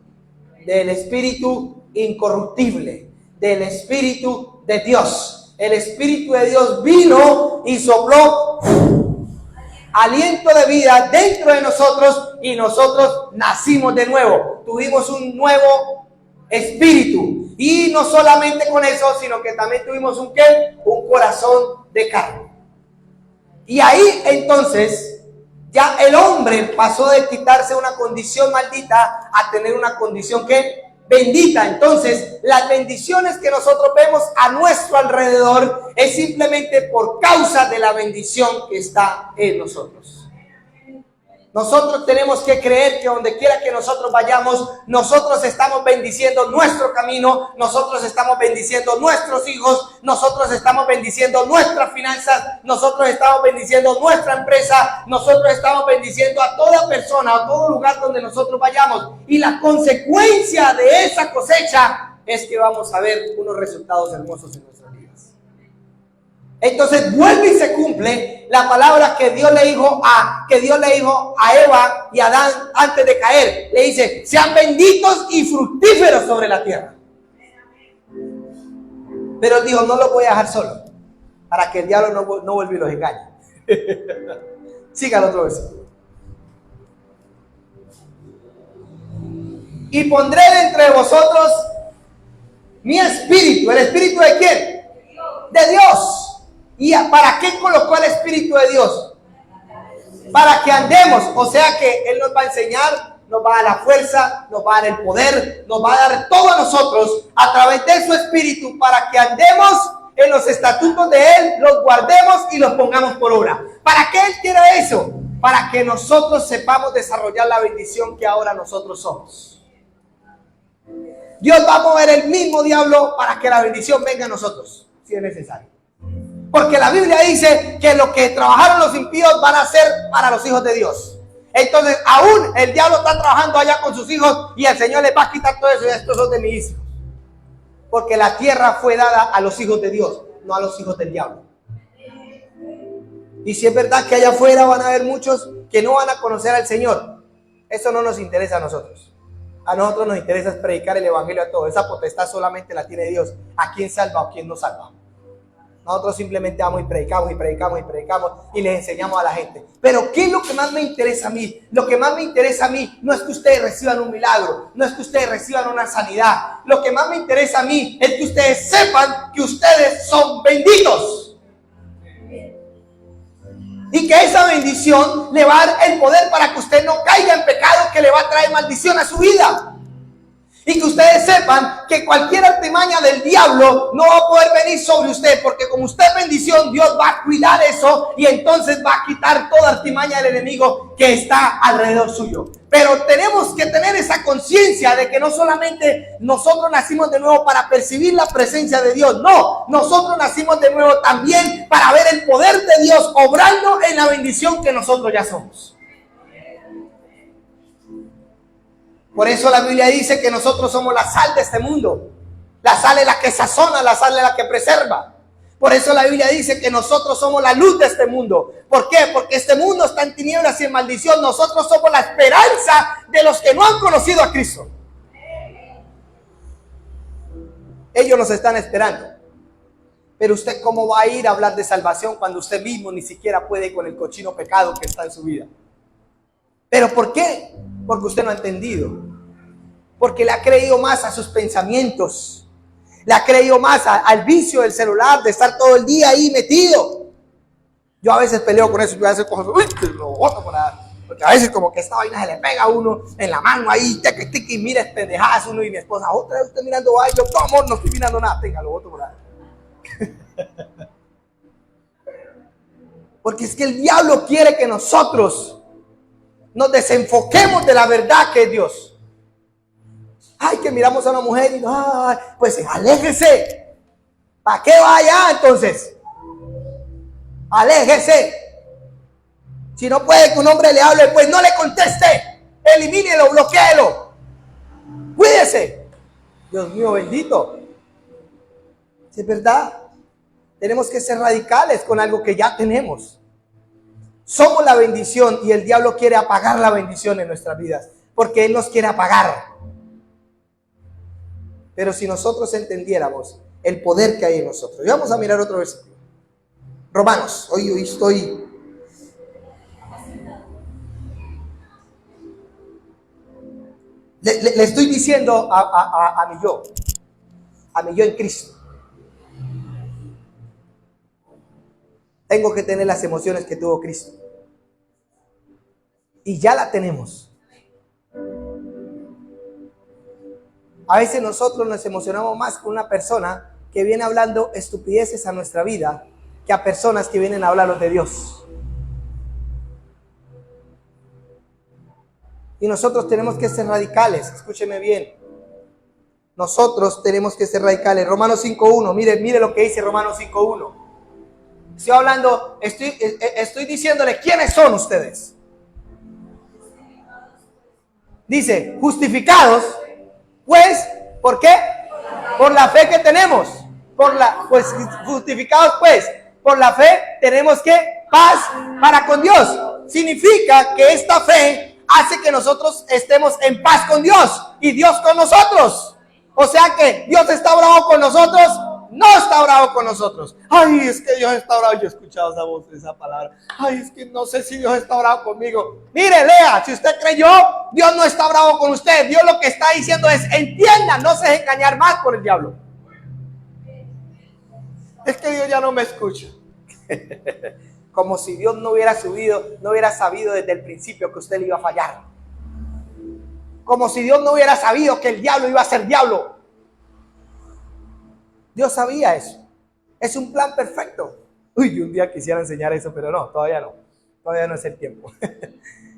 del espíritu incorruptible, del espíritu de Dios. El espíritu de Dios vino y sopló aliento de vida dentro de nosotros y nosotros nacimos de nuevo. Tuvimos un nuevo espíritu. Y no solamente con eso, sino que también tuvimos un ¿qué? Un corazón de carne. Y ahí entonces ya el hombre pasó de quitarse una condición maldita a tener una condición ¿qué? Bendita. Entonces las bendiciones que nosotros vemos a nuestro alrededor es simplemente por causa de la bendición que está en nosotros. Nosotros tenemos que creer que donde quiera que nosotros vayamos, nosotros estamos bendiciendo nuestro camino, nosotros estamos bendiciendo nuestros hijos, nosotros estamos bendiciendo nuestras finanzas, nosotros estamos bendiciendo nuestra empresa, nosotros estamos bendiciendo a toda persona, a todo lugar donde nosotros vayamos. Y la consecuencia de esa cosecha es que vamos a ver unos resultados hermosos en nuestras vidas. Entonces vuelve y se cumple la palabra que Dios le dijo a Eva y a Adán antes de caer. Le dice, sean benditos y fructíferos sobre la tierra. Pero Dios no los voy a dejar solo, para que el diablo no vuelva y los engañe. Sígalo otra vez. Y pondré dentro de vosotros mi espíritu. ¿El espíritu de quién? De Dios. ¿Y para qué colocó el espíritu de Dios? Para que andemos. O sea que Él nos va a enseñar, nos va a dar la fuerza, nos va a dar el poder, nos va a dar todo a nosotros a través de su espíritu para que andemos en los estatutos de Él, los guardemos y los pongamos por obra. ¿Para qué Él quiere eso? Para que nosotros sepamos desarrollar la bendición que ahora nosotros somos. Dios va a mover el mismo diablo para que la bendición venga a nosotros, si es necesario. Porque la Biblia dice que lo que trabajaron los impíos van a ser para los hijos de Dios. Entonces aún el diablo está trabajando allá con sus hijos y el Señor les va a quitar todo eso y estos son de mis hijos. Porque la tierra fue dada a los hijos de Dios, no a los hijos del diablo. Y si es verdad que allá afuera van a haber muchos que no van a conocer al Señor, eso no nos interesa a nosotros. A nosotros nos interesa predicar el evangelio a todos. Esa potestad solamente la tiene Dios. A quién salva o quién no salva. Nosotros simplemente vamos y predicamos y predicamos y predicamos y les enseñamos a la gente. Pero ¿qué es lo que más me interesa a mí? Lo que más me interesa a mí no es que ustedes reciban un milagro, no es que ustedes reciban una sanidad. Lo que más me interesa a mí es que ustedes sepan que ustedes son benditos. Y que esa bendición le va a dar el poder para que usted no caiga en pecado que le va a traer maldición a su vida. Y que ustedes sepan que cualquier artimaña del diablo no va a poder venir sobre usted, porque como usted es bendición, Dios va a cuidar eso y entonces va a quitar toda artimaña del enemigo que está alrededor suyo. Pero tenemos que tener esa conciencia de que no solamente nosotros nacimos de nuevo para percibir la presencia de Dios, no, nosotros nacimos de nuevo también para ver el poder de Dios obrando en la bendición que nosotros ya somos. Por eso la Biblia dice que nosotros somos la sal de este mundo. La sal es la que sazona, la sal es la que preserva. Por eso la Biblia dice que nosotros somos la luz de este mundo. ¿Por qué? Porque este mundo está en tinieblas y en maldición. Nosotros somos la esperanza de los que no han conocido a Cristo. Ellos nos están esperando. Pero usted, ¿cómo va a ir a hablar de salvación cuando usted mismo ni siquiera puede con el cochino pecado que está en su vida? ¿Pero por qué? Porque usted no ha entendido. Porque le ha creído más a sus pensamientos. Le ha creído más al vicio del celular, de estar todo el día ahí metido. Yo a veces peleo con eso. Yo a veces cojo, uy, lo boto por ahí. Porque a veces como que esta vaina se le pega a uno en la mano ahí, y mira pendejadas uno y mi esposa. Otra vez usted mirando algo. Yo, no amor, no estoy mirando nada. Tenga, lo boto por ahí. Porque es que el diablo quiere que nosotros nos desenfoquemos de la verdad que es Dios. Ay, que miramos a una mujer y ay, pues aléjese. ¿Para qué vaya entonces? Aléjese. Si no puede que un hombre le hable, pues no le conteste. Elimínelo, bloquéelo. Cuídese. Dios mío bendito. Si es verdad, tenemos que ser radicales con algo que ya tenemos. Somos la bendición y el diablo quiere apagar la bendición en nuestras vidas, porque él nos quiere apagar. Pero si nosotros entendiéramos el poder que hay en nosotros. Y vamos a mirar otro versículo. Romanos, hoy estoy... Le estoy diciendo a mi yo en Cristo. Tengo que tener las emociones que tuvo Cristo. Y ya la tenemos. A veces nosotros nos emocionamos más con una persona que viene hablando estupideces a nuestra vida que a personas que vienen a hablarnos de Dios. Y nosotros tenemos que ser radicales. Escúcheme bien. Nosotros tenemos que ser radicales. Romanos 5.1. Mire lo que dice Romanos 5.1. Estoy hablando, estoy diciéndole quiénes son ustedes. Dice, justificados, pues, ¿por qué? Por la fe que tenemos. Pues justificados, pues, por la fe tenemos que paz para con Dios. Significa que esta fe hace que nosotros estemos en paz con Dios y Dios con nosotros. O sea que Dios está bravo con nosotros. No está bravo con nosotros. Ay, es que Dios está bravo. Yo he escuchado esa voz, esa palabra. Ay, es que no sé si Dios está bravo conmigo. Mire, lea, si usted creyó, Dios no está bravo con usted. Dios lo que está diciendo es, entienda, no se deje engañar más por el diablo. Es que Dios ya no me escucha. Como si Dios no hubiera sabido desde el principio que usted le iba a fallar. Como si Dios no hubiera sabido que el diablo iba a ser diablo. Dios sabía eso. Es un plan perfecto. Uy, un día quisiera enseñar eso, pero no, todavía no. Todavía no es el tiempo.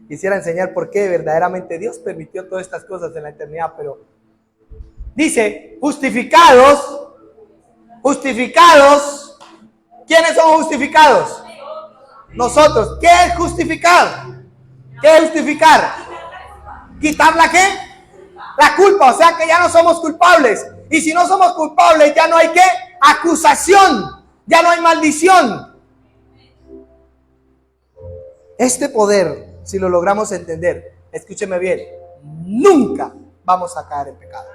Quisiera enseñar por qué verdaderamente Dios permitió todas estas cosas en la eternidad, pero dice, justificados. ¿Quiénes son justificados? Nosotros. ¿Qué es justificado? ¿Qué es justificar? ¿Quitar la qué? La culpa, o sea que ya no somos culpables. Y si no somos culpables, ya no hay qué? Acusación, ya no hay maldición. Este poder, si lo logramos entender, escúcheme bien, nunca vamos a caer en pecado.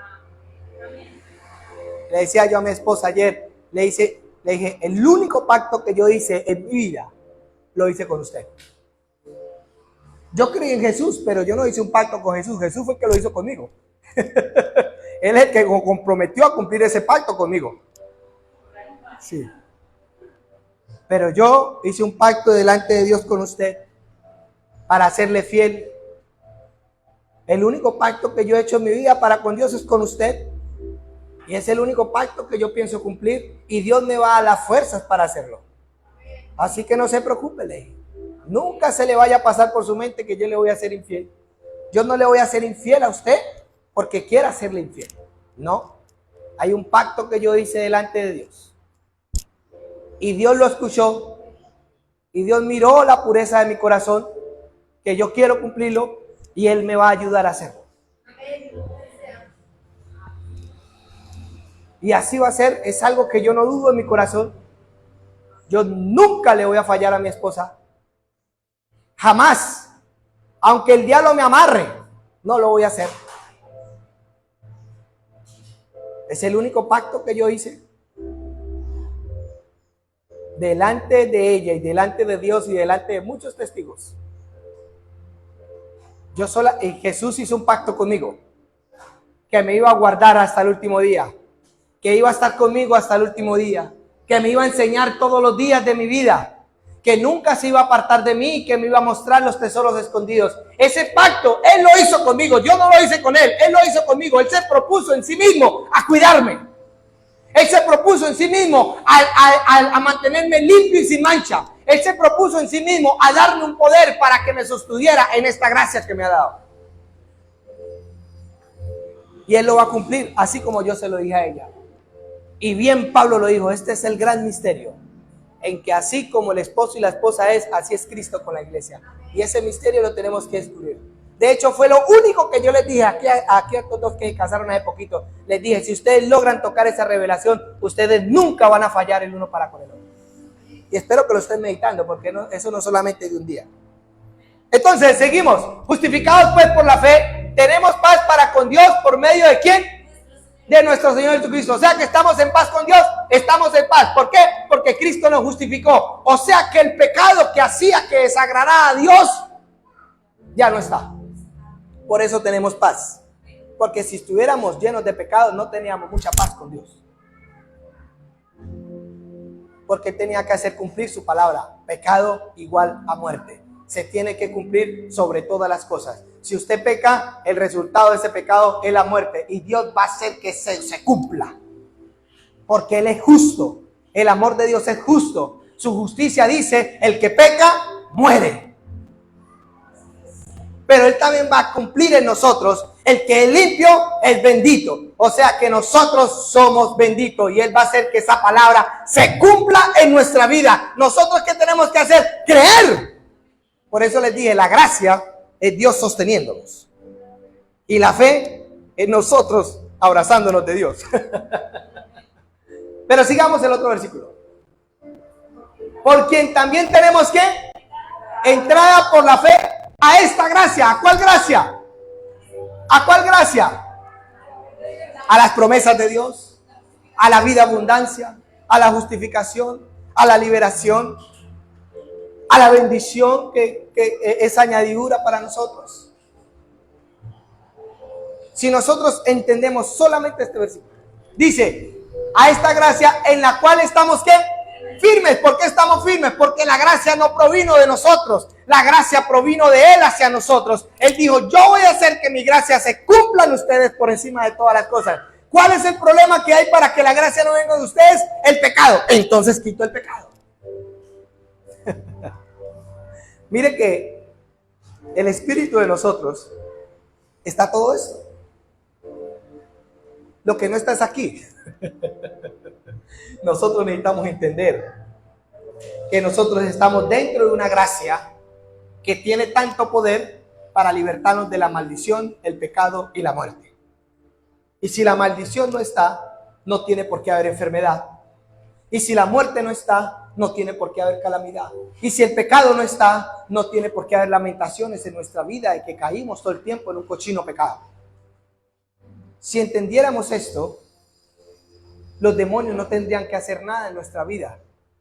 Le decía yo a mi esposa ayer, le dije, el único pacto que yo hice en mi vida, lo hice con usted. Yo creí en Jesús, pero yo no hice un pacto con Jesús. Jesús fue el que lo hizo conmigo. Él es el que comprometió a cumplir ese pacto conmigo. Sí. Pero yo hice un pacto delante de Dios con usted para serle fiel. El único pacto que yo he hecho en mi vida para con Dios es con usted. Y es el único pacto que yo pienso cumplir. Y Dios me va a dar las fuerzas para hacerlo. Así que no se preocupe, le dije. Nunca se le vaya a pasar por su mente que yo le voy a ser infiel. Yo no le voy a ser infiel a usted porque quiera serle infiel. No. Hay un pacto que yo hice delante de Dios. Y Dios lo escuchó. Y Dios miró la pureza de mi corazón, que yo quiero cumplirlo, y Él me va a ayudar a hacerlo. Y así va a ser. Es algo que yo no dudo en mi corazón. Yo nunca le voy a fallar a mi esposa. Jamás. Aunque el diablo me amarre, no lo voy a hacer. Es el único pacto que yo hice. Delante de ella y delante de Dios y delante de muchos testigos. Y Jesús hizo un pacto conmigo. Que me iba a guardar hasta el último día. Que iba a estar conmigo hasta el último día. Que me iba a enseñar todos los días de mi vida. Que nunca se iba a apartar de mí y que me iba a mostrar los tesoros escondidos. Ese pacto, Él lo hizo conmigo. Yo no lo hice con Él, Él lo hizo conmigo. Él se propuso en sí mismo a cuidarme. Él se propuso en sí mismo a mantenerme limpio y sin mancha. Él se propuso en sí mismo a darme un poder para que me sostuviera en esta gracia que me ha dado. Y Él lo va a cumplir, así como yo se lo dije a ella. Y bien Pablo lo dijo, este es el gran misterio. En que así como el esposo y la esposa es, así es Cristo con la iglesia. Y ese misterio lo tenemos que descubrir. De hecho, fue lo único que yo les dije aquí a estos dos que casaron hace poquito. Les dije, si ustedes logran tocar esa revelación, ustedes nunca van a fallar el uno para con el otro. Y espero que lo estén meditando, porque eso no solamente de un día. Entonces, seguimos. Justificados pues por la fe, tenemos paz para con Dios por medio de ¿quién? De nuestro Señor Jesucristo. O sea que estamos en paz con Dios, estamos en paz. ¿Por qué? Porque Cristo nos justificó. O sea que el pecado que hacía que desagradara a Dios ya no está. Por eso tenemos paz. Porque si estuviéramos llenos de pecados, no teníamos mucha paz con Dios. Porque tenía que hacer cumplir su palabra. Pecado igual a muerte. Se tiene que cumplir sobre todas las cosas. Si usted peca, el resultado de ese pecado es la muerte. Y Dios va a hacer que se cumpla. Porque Él es justo. El amor de Dios es justo. Su justicia dice, el que peca, muere. Pero Él también va a cumplir en nosotros. El que es limpio es bendito. O sea que nosotros somos benditos. Y Él va a hacer que esa palabra se cumpla en nuestra vida. ¿Nosotros qué tenemos que hacer? Creer. Por eso les dije, la gracia es Dios sosteniéndonos. Y la fe es nosotros abrazándonos de Dios. Pero sigamos el otro versículo. Por quien también tenemos que entrada por la fe a esta gracia. ¿A cuál gracia? ¿A cuál gracia? A las promesas de Dios, a la vida abundancia, a la justificación, a la liberación, a la bendición que es añadidura para nosotros. Si nosotros entendemos solamente este versículo, dice, a esta gracia en la cual estamos ¿qué? Firmes. ¿Por qué estamos firmes? Porque la gracia no provino de nosotros, la gracia provino de Él hacia nosotros. Él dijo, yo voy a hacer que mi gracia se cumpla en ustedes por encima de todas las cosas. ¿Cuál es el problema que hay para que la gracia no venga de ustedes? El pecado. Entonces quito el pecado. Mire que el espíritu de nosotros está todo eso. Lo que no está es aquí. Nosotros necesitamos entender que nosotros estamos dentro de una gracia que tiene tanto poder para libertarnos de la maldición, el pecado y la muerte. Y si la maldición no está, no tiene por qué haber enfermedad. Y si la muerte no está, no tiene por qué haber calamidad. Y si el pecado no está, no tiene por qué haber lamentaciones en nuestra vida de que caímos todo el tiempo en un cochino pecado. Si entendiéramos esto, los demonios no tendrían que hacer nada en nuestra vida.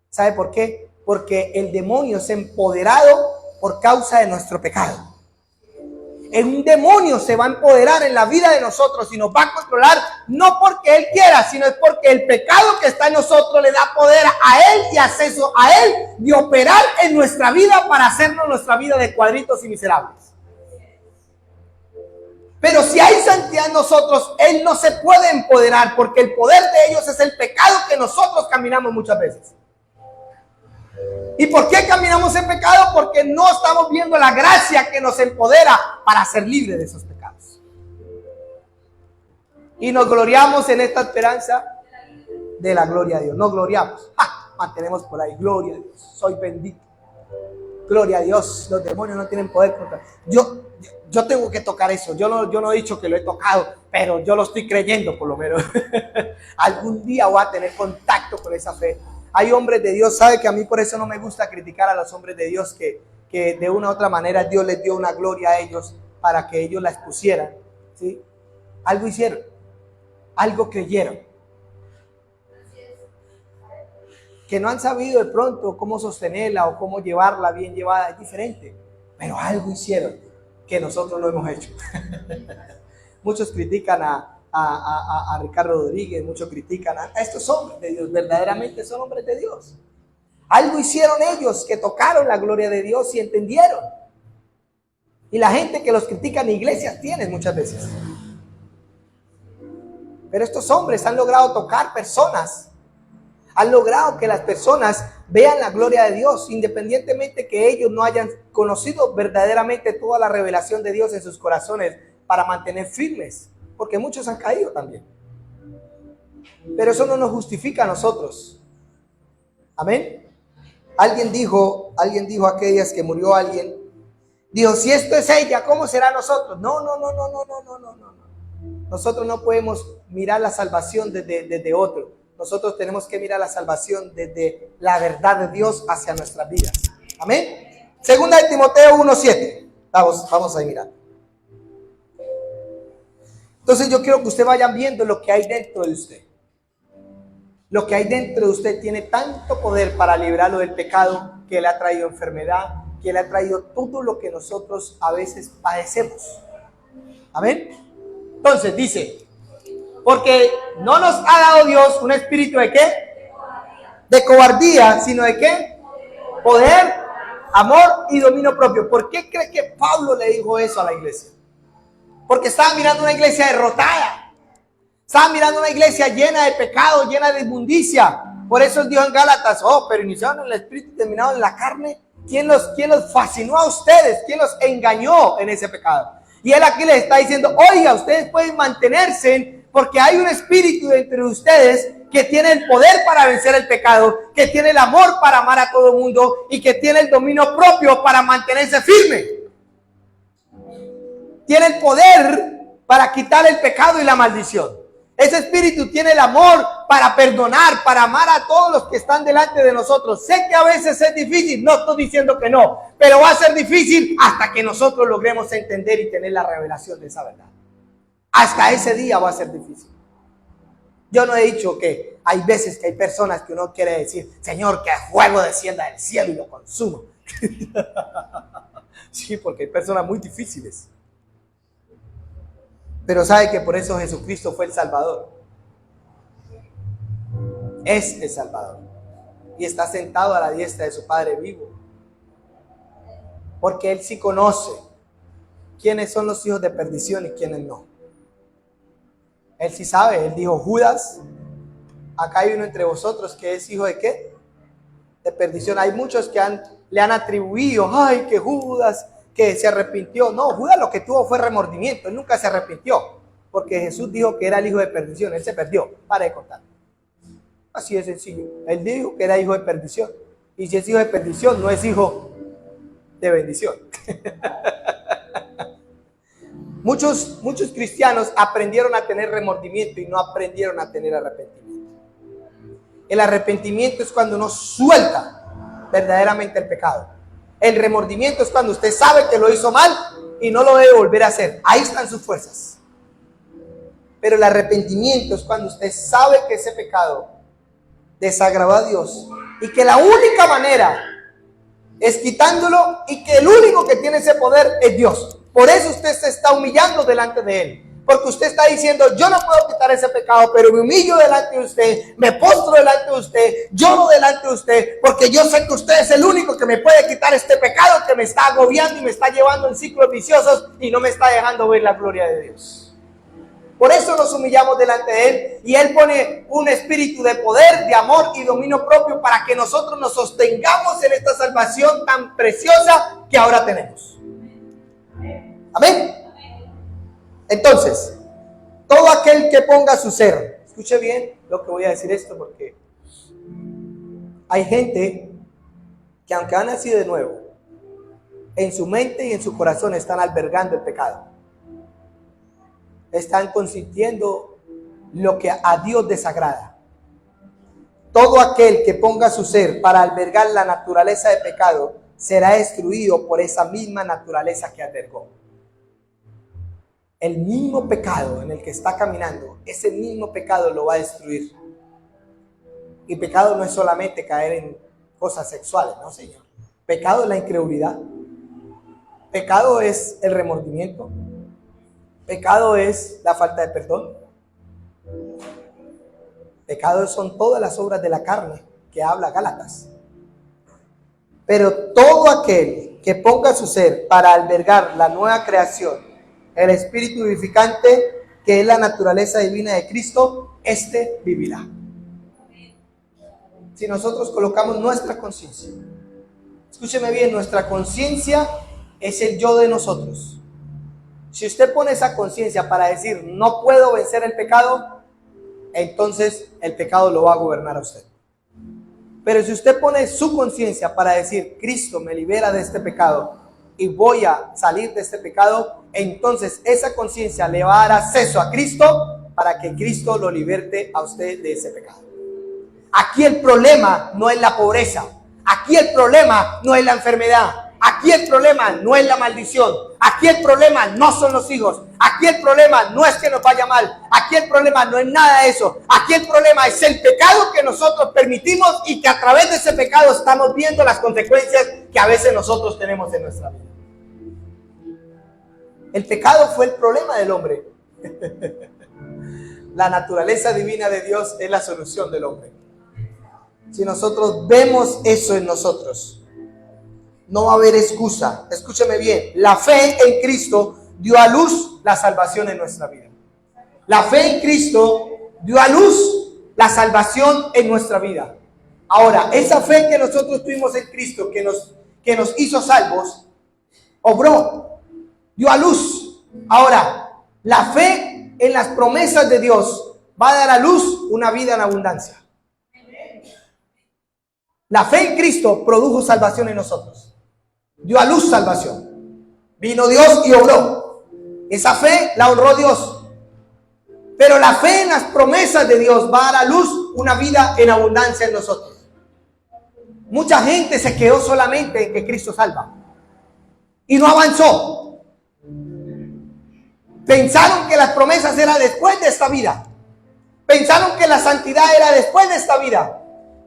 ¿Sabe por qué? Porque el demonio es empoderado por causa de nuestro pecado. Un demonio se va a empoderar en la vida de nosotros y nos va a controlar, no porque él quiera, sino es porque el pecado que está en nosotros le da poder a él y acceso a él de operar en nuestra vida para hacernos nuestra vida de cuadritos y miserables. Pero si hay santidad en nosotros, él no se puede empoderar, porque el poder de ellos es el pecado que nosotros caminamos muchas veces. ¿Y por qué caminamos en pecado? Porque no estamos viendo la gracia que nos empodera para ser libres de esos pecados. Y nos gloriamos en esta esperanza de la gloria a Dios. Nos gloriamos. Mantenemos por ahí, gloria a Dios. Soy bendito. Gloria a Dios. Los demonios no tienen poder contra. Yo tengo que tocar eso. Yo no he dicho que lo he tocado, pero yo lo estoy creyendo por lo menos. Algún día voy a tener contacto con esa fe. Hay hombres de Dios, sabe que a mí por eso no me gusta criticar a los hombres de Dios que de una u otra manera Dios les dio una gloria a ellos para que ellos la expusieran, ¿sí? Algo hicieron, algo creyeron. Que no han sabido de pronto cómo sostenerla o cómo llevarla bien llevada es diferente, pero algo hicieron que nosotros no hemos hecho. Muchos critican a Ricardo Rodríguez, muchos critican a estos hombres de Dios, verdaderamente son hombres de Dios. Algo hicieron ellos que tocaron la gloria de Dios y entendieron. Y la gente que los critica en iglesias tienen muchas veces. Pero estos hombres han logrado tocar personas, han logrado que las personas vean la gloria de Dios, independientemente que ellos no hayan conocido verdaderamente toda la revelación de Dios en sus corazones para mantener firmes. Porque muchos han caído también. Pero eso no nos justifica a nosotros. Amén. Alguien dijo aquellos días que murió alguien, dijo, si esto es ella, ¿cómo será nosotros? No. Nosotros no podemos mirar la salvación desde otro. Nosotros tenemos que mirar la salvación desde la verdad de Dios hacia nuestras vidas. Amén. Segunda de Timoteo 1:7. Vamos a mirar. Entonces yo quiero que usted vaya viendo lo que hay dentro de usted. Lo que hay dentro de usted tiene tanto poder para librarlo del pecado, que le ha traído enfermedad, que le ha traído todo lo que nosotros a veces padecemos. Amén. Entonces dice, porque no nos ha dado Dios un espíritu de ¿qué? De cobardía, sino de ¿qué? Poder, amor y dominio propio. ¿Por qué cree que Pablo le dijo eso a la iglesia? Porque estaban mirando una iglesia derrotada. Estaban mirando una iglesia llena de pecado, llena de inmundicia. Por eso él dijo en Gálatas, pero iniciaron en el espíritu y terminaron en la carne. ¿Quién los fascinó a ustedes? ¿Quién los engañó en ese pecado? Y él aquí les está diciendo, oiga, ustedes pueden mantenerse porque hay un espíritu dentro de ustedes que tiene el poder para vencer el pecado, que tiene el amor para amar a todo el mundo y que tiene el dominio propio para mantenerse firme. Tiene el poder para quitar el pecado y la maldición. Ese espíritu tiene el amor para perdonar, para amar a todos los que están delante de nosotros. Sé que a veces es difícil, no estoy diciendo que no, pero va a ser difícil hasta que nosotros logremos entender y tener la revelación de esa verdad. Hasta ese día va a ser difícil. Yo no he dicho que hay veces que hay personas que uno quiere decir, Señor, que el fuego descienda del cielo y lo consuma. Sí, porque hay personas muy difíciles. Pero sabe que por eso Jesucristo fue el Salvador. Es el Salvador. Y está sentado a la diestra de su Padre vivo. Porque Él sí conoce quiénes son los hijos de perdición y quiénes no. Él sí sabe. Él dijo, Judas, acá hay uno entre vosotros que es hijo de ¿qué? De perdición. Hay muchos que le han atribuido, ay, que Judas, que se arrepintió. No, Judas lo que tuvo fue remordimiento. Él nunca se arrepintió. Porque Jesús dijo que era el hijo de perdición. Él se perdió. Para de contar. Así de sencillo. Él dijo que era hijo de perdición. Y si es hijo de perdición, no es hijo de bendición. Muchos cristianos aprendieron a tener remordimiento y no aprendieron a tener arrepentimiento. El arrepentimiento es cuando uno suelta verdaderamente el pecado. El remordimiento es cuando usted sabe que lo hizo mal y no lo debe volver a hacer. Ahí están sus fuerzas. Pero el arrepentimiento es cuando usted sabe que ese pecado desagradó a Dios y que la única manera es quitándolo y que el único que tiene ese poder es Dios. Por eso usted se está humillando delante de Él. Porque usted está diciendo, yo no puedo quitar ese pecado, pero me humillo delante de usted, me postro delante de usted, lloro delante de usted, porque yo sé que usted es el único que me puede quitar este pecado que me está agobiando y me está llevando en ciclos viciosos y no me está dejando ver la gloria de Dios. Por eso nos humillamos delante de Él y Él pone un espíritu de poder, de amor y dominio propio para que nosotros nos sostengamos en esta salvación tan preciosa que ahora tenemos. Amén. Entonces, todo aquel que ponga su ser, escuche bien lo que voy a decir esto porque hay gente que aunque ha nacido de nuevo, en su mente y en su corazón están albergando el pecado. Están consintiendo lo que a Dios desagrada. Todo aquel que ponga su ser para albergar la naturaleza de pecado será destruido por esa misma naturaleza que albergó. El mismo pecado en el que está caminando, ese mismo pecado lo va a destruir. Y pecado no es solamente caer en cosas sexuales, no, Señor. Pecado es la incredulidad. Pecado es el remordimiento. Pecado es la falta de perdón. Pecado son todas las obras de la carne que habla Gálatas. Pero todo aquel que ponga su ser para albergar la nueva creación, el espíritu vivificante que es la naturaleza divina de Cristo, éste vivirá. Si nosotros colocamos nuestra conciencia, escúcheme bien, nuestra conciencia es el yo de nosotros. Si usted pone esa conciencia para decir no puedo vencer el pecado, entonces el pecado lo va a gobernar a usted. Pero si usted pone su conciencia para decir Cristo me libera de este pecado y voy a salir de este pecado, entonces esa conciencia le va a dar acceso a Cristo para que Cristo lo liberte a usted de ese pecado. Aquí el problema no es la pobreza, aquí el problema no es la enfermedad, aquí el problema no es la maldición, aquí el problema no son los hijos, aquí el problema no es que nos vaya mal, aquí el problema no es nada de eso, aquí el problema es el pecado que nosotros permitimos y que a través de ese pecado estamos viendo las consecuencias que a veces nosotros tenemos en nuestra vida. El pecado fue el problema del hombre. La naturaleza divina de Dios es la solución del hombre. Si nosotros vemos eso en nosotros, no va a haber excusa. Escúcheme bien, la fe en Cristo dio a luz la salvación en nuestra vida. La fe en Cristo dio a luz la salvación en nuestra vida. Ahora, esa fe que nosotros tuvimos en Cristo, que nos hizo salvos, obró, dio a luz. Ahora, la fe en las promesas de Dios va a dar a luz una vida en abundancia. La fe en Cristo produjo salvación en nosotros. Dio a luz salvación. Vino Dios y obró. Esa fe la honró Dios. Pero la fe en las promesas de Dios va a dar a luz una vida en abundancia en nosotros. Mucha gente se quedó solamente en que Cristo salva y no avanzó. Pensaron que las promesas eran después de esta vida. Pensaron que la santidad era después de esta vida.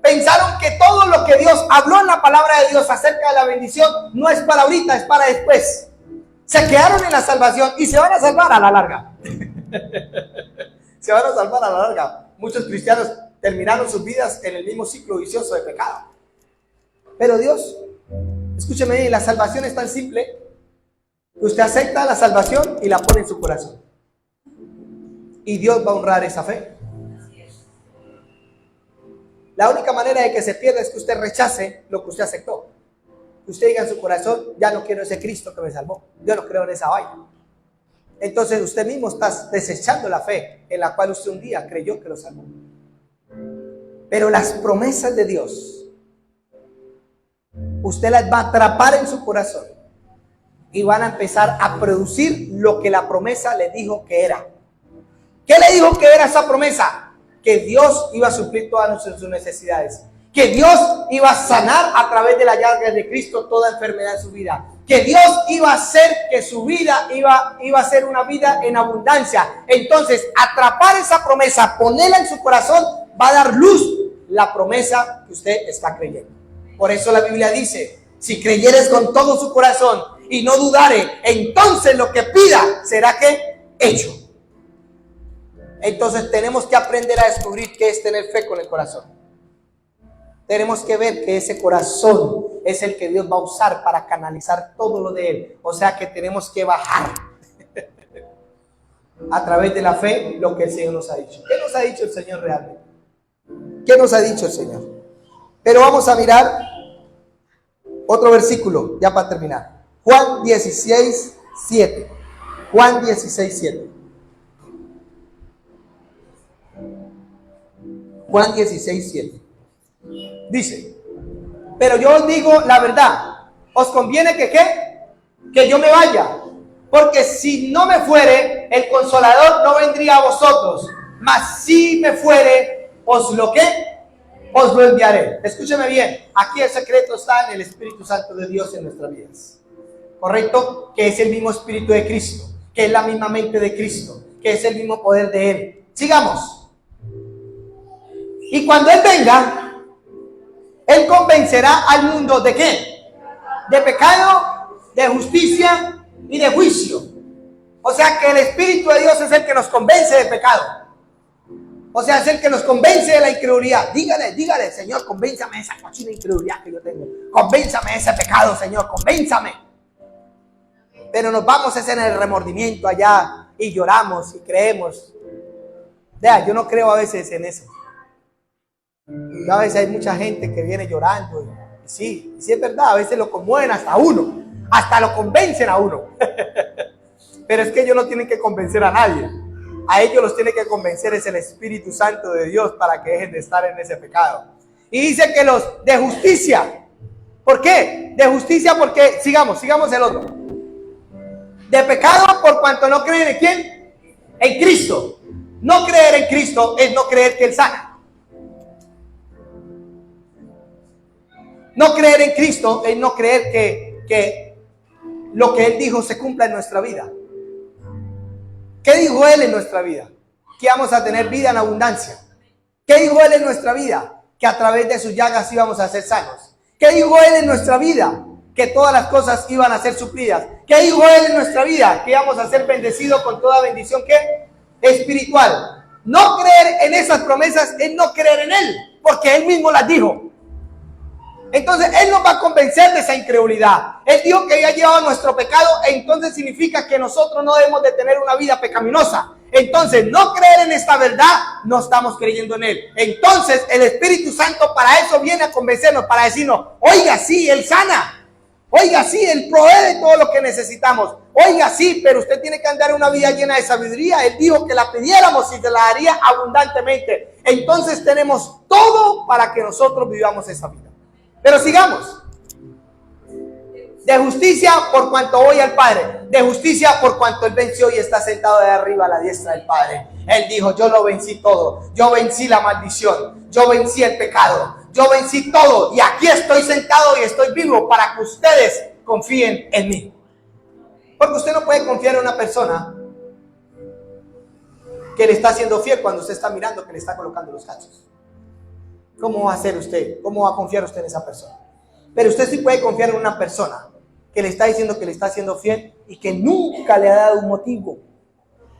Pensaron que todo lo que Dios habló en la palabra de Dios acerca de la bendición no es para ahorita, es para después. Se quedaron en la salvación y se van a salvar a la larga. Se van a salvar a la larga. Muchos cristianos terminaron sus vidas en el mismo ciclo vicioso de pecado. Pero Dios, escúcheme bien, la salvación es tan simple que usted acepta la salvación y la pone en su corazón. Y Dios va a honrar esa fe. La única manera de que se pierda es que usted rechace lo que usted aceptó. Que usted diga en su corazón, ya no quiero ese Cristo que me salvó. Yo no creo en esa vaina. Entonces usted mismo está desechando la fe en la cual usted un día creyó que lo salvó. Pero las promesas de Dios, usted las va a atrapar en su corazón. y van a empezar a producir lo que la promesa les dijo que era. ¿Qué le dijo que era esa promesa? Que Dios iba a suplir todas sus necesidades, que Dios iba a sanar a través de la llaga de Cristo toda enfermedad de su vida, que Dios iba a hacer que su vida iba a ser una vida en abundancia. Entonces, atrapar esa promesa, ponerla en su corazón, va a dar luz la promesa que usted está creyendo. Por eso la Biblia dice, si creyeres con todo su corazón y no dudare, entonces lo que pida será que hecho. Entonces tenemos que aprender a descubrir qué es tener fe con el corazón. Tenemos que ver que ese corazón es el que Dios va a usar para canalizar todo lo de Él. O sea que tenemos que bajar a través de la fe lo que el Señor nos ha dicho. ¿Qué nos ha dicho el Señor realmente? ¿Qué nos ha dicho el Señor? Pero vamos a mirar otro versículo ya para terminar. Juan 16, 7. Juan 16, 7. Juan 16, 7. Dice, pero yo os digo la verdad, os conviene que ¿qué? Que yo me vaya, porque si no me fuere, el Consolador no vendría a vosotros, mas si me fuere, os lo enviaré. Escúcheme bien, aquí el secreto está en el Espíritu Santo de Dios en nuestras vidas, ¿correcto? Que es el mismo Espíritu de Cristo, que es la misma mente de Cristo, que es el mismo poder de Él. Sigamos. Y cuando Él venga, Él convencerá al mundo ¿de qué? De pecado, de justicia y de juicio. O sea que el Espíritu de Dios es el que nos convence de pecado. O sea, es el que nos convence de la incredulidad. Dígale, Señor, convénzame de esa cochina incredulidad que yo tengo. Convénzame de ese pecado, Señor, convénzame. Pero nos vamos en el remordimiento allá y lloramos y creemos. Vea, yo no creo a veces en eso. A veces hay mucha gente que viene llorando. Y sí es verdad, a veces lo conmueven hasta uno. Hasta lo convencen a uno. Pero es que ellos no tienen que convencer a nadie. A ellos los tiene que convencer es el Espíritu Santo de Dios para que dejen de estar en ese pecado. Y dice que los de justicia. ¿Por qué? De justicia porque, sigamos el otro. De pecado por cuanto no creen en ¿quién? En Cristo. No creer en Cristo es no creer que Él sana. No creer en Cristo es no creer que lo que Él dijo se cumpla en nuestra vida. ¿Qué dijo Él en nuestra vida? Que íbamos a tener vida en abundancia. ¿Qué dijo Él en nuestra vida? Que a través de sus llagas íbamos a ser sanos. ¿Qué dijo Él en nuestra vida? Que todas las cosas iban a ser suplidas. ¿Qué dijo Él en nuestra vida? Que íbamos a ser bendecidos con toda bendición ¿qué? Espiritual. No creer en esas promesas es no creer en Él, porque Él mismo las dijo. Entonces Él nos va a convencer de esa incredulidad. Él dijo que había llevado nuestro pecado, entonces significa que nosotros no debemos de tener una vida pecaminosa. Entonces no creer en esta verdad, no estamos creyendo en Él. Entonces el Espíritu Santo para eso viene a convencernos, para decirnos, oiga sí, Él sana. Oiga sí, Él provee de todo lo que necesitamos. Oiga sí, pero usted tiene que andar en una vida llena de sabiduría. Él dijo que la pidiéramos y se la daría abundantemente. Entonces tenemos todo para que nosotros vivamos esa vida. Pero sigamos. De justicia por cuanto voy al Padre. De justicia por cuanto Él venció y está sentado de arriba a la diestra del Padre. Él dijo, yo lo vencí todo. Yo vencí la maldición. Yo vencí el pecado. Yo vencí todo. Y aquí estoy sentado y estoy vivo para que ustedes confíen en mí. Porque usted no puede confiar en una persona que le está haciendo fiel cuando usted está mirando que le está colocando los cachos. ¿Cómo va a hacer usted? ¿Cómo va a confiar usted en esa persona? Pero usted sí puede confiar en una persona que le está diciendo que le está haciendo fiel y que nunca le ha dado un motivo,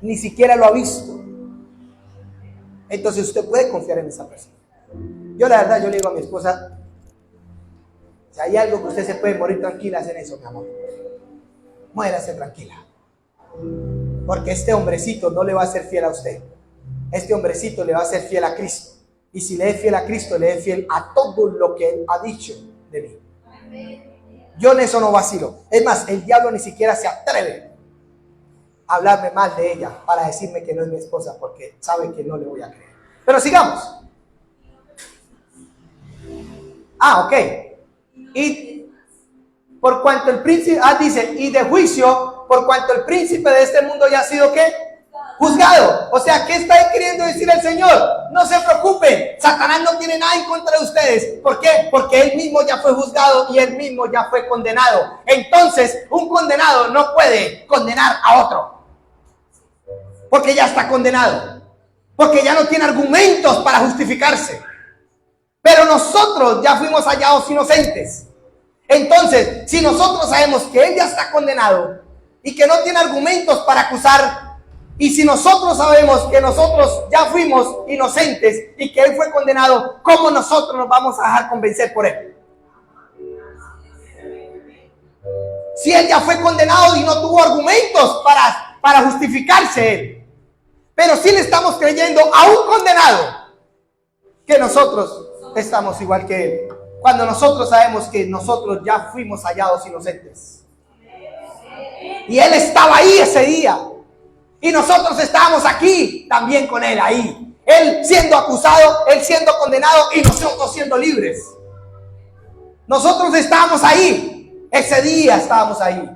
ni siquiera lo ha visto. Entonces usted puede confiar en esa persona. Yo la verdad, yo le digo a mi esposa, si hay algo que usted se puede morir tranquila, es en eso, mi amor. Muérase tranquila. Porque este hombrecito no le va a ser fiel a usted. Este hombrecito le va a ser fiel a Cristo. Y si le es fiel a Cristo, le es fiel a todo lo que Él ha dicho de mí. Yo en eso no vacilo. Es más, el diablo ni siquiera se atreve a hablarme mal de ella para decirme que no es mi esposa, porque sabe que no le voy a creer. Pero sigamos. Ok. por cuanto el príncipe, dice, y de juicio, por cuanto el príncipe de este mundo ya ha sido, ¿qué? Juzgado. O sea, ¿qué está queriendo decir el Señor? No se preocupen, Satanás no tiene nada en contra de ustedes. ¿Por qué? Porque él mismo ya fue juzgado y él mismo ya fue condenado. Entonces, un condenado no puede condenar a otro, porque ya está condenado, porque ya no tiene argumentos para justificarse. Pero nosotros ya fuimos hallados inocentes. Entonces, si nosotros sabemos que él ya está condenado y que no tiene argumentos para acusar, y si nosotros sabemos que nosotros ya fuimos inocentes y que él fue condenado, ¿cómo nosotros nos vamos a dejar convencer por él? Si él ya fue condenado y no tuvo argumentos para justificarse él. Pero sí le estamos creyendo a un condenado que nosotros estamos igual que él, cuando nosotros sabemos que nosotros ya fuimos hallados inocentes. Y él estaba ahí ese día. Y nosotros estábamos aquí también con él ahí. Él siendo acusado, él siendo condenado y nosotros siendo libres. Nosotros estábamos ahí. Ese día estábamos ahí.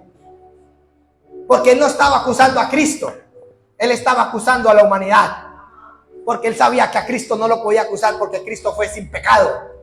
Porque él no estaba acusando a Cristo. Él estaba acusando a la humanidad. Porque él sabía que a Cristo no lo podía acusar porque Cristo fue sin pecado.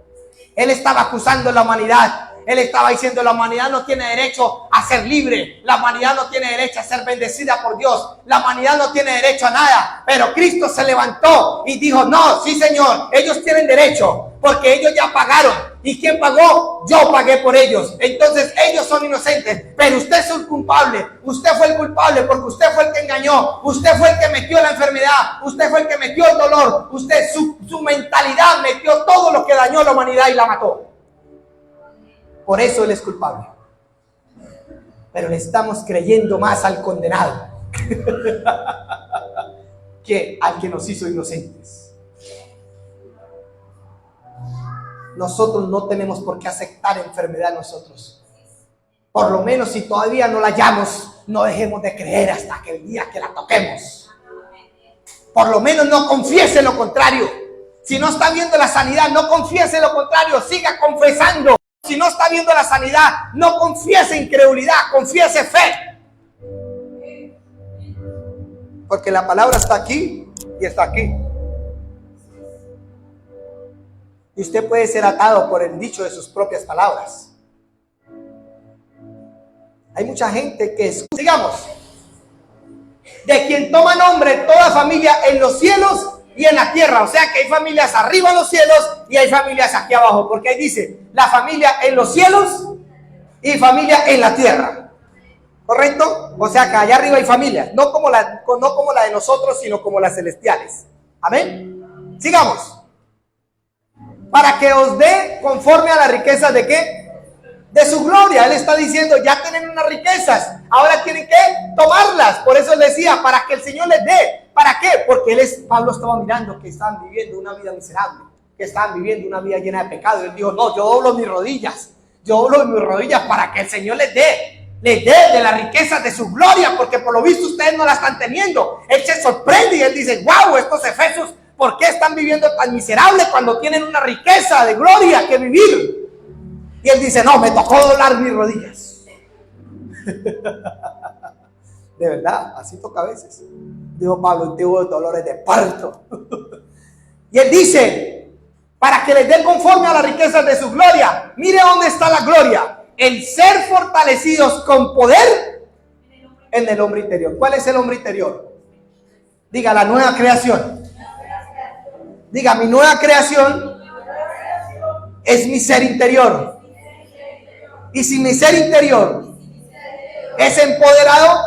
Él estaba acusando a la humanidad. Él estaba diciendo, la humanidad no tiene derecho a ser libre. La humanidad no tiene derecho a ser bendecida por Dios. La humanidad no tiene derecho a nada. Pero Cristo se levantó y dijo, no, sí Señor, ellos tienen derecho porque ellos ya pagaron. ¿Y quién pagó? Yo pagué por ellos. Entonces ellos son inocentes, pero usted es el culpable. Usted fue el culpable porque usted fue el que engañó. Usted fue el que metió la enfermedad. Usted fue el que metió el dolor. Usted, su mentalidad metió todo lo que dañó a la humanidad y la mató. Por eso él es culpable. Pero le estamos creyendo más al condenado que al que nos hizo inocentes. Nosotros no tenemos por qué aceptar enfermedad nosotros. Por lo menos si todavía no la hallamos, no dejemos de creer hasta que el día que la toquemos. Por lo menos no confiese lo contrario. Si no está viendo la sanidad, no confiese lo contrario, siga confesando. Si no está viendo la sanidad, no confiese incredulidad, confiese fe. Porque la palabra está aquí y está aquí. Y usted puede ser atado por el dicho de sus propias palabras. Hay mucha gente que, digamos, de quien toma nombre toda familia en los cielos y en la tierra. O sea que hay familias arriba en los cielos y hay familias aquí abajo. Porque ahí dice, la familia en los cielos y familia en la tierra. ¿Correcto? O sea que allá arriba hay familias. No como la de nosotros, sino como las celestiales. Amén. Sigamos. Para que os dé conforme a las riquezas de ¿qué? De su gloria. Él está diciendo, ya tienen unas riquezas, ahora tienen que tomarlas. Por eso les decía, para que el Señor les dé. ¿Para qué? Porque Pablo estaba mirando que estaban viviendo una vida miserable, que estaban viviendo una vida llena de pecado. Y él dijo, no, yo doblo mis rodillas para que el Señor les dé de las riquezas de su gloria, porque por lo visto ustedes no la están teniendo. Él se sorprende y él dice, wow, estos efesios, ¿por qué están viviendo tan miserable cuando tienen una riqueza de gloria que vivir? Y él dice, no, me tocó doblar mis rodillas. De verdad, así toca a veces. Dijo Pablo, tuvo dolores de parto. Y él dice, para que les dé conforme a las riquezas de su gloria. Mire dónde está la gloria. El ser fortalecidos con poder en el hombre interior. ¿Cuál es el hombre interior? Diga, la nueva creación. Diga, mi nueva creación es mi ser interior. Y si mi ser interior es empoderado,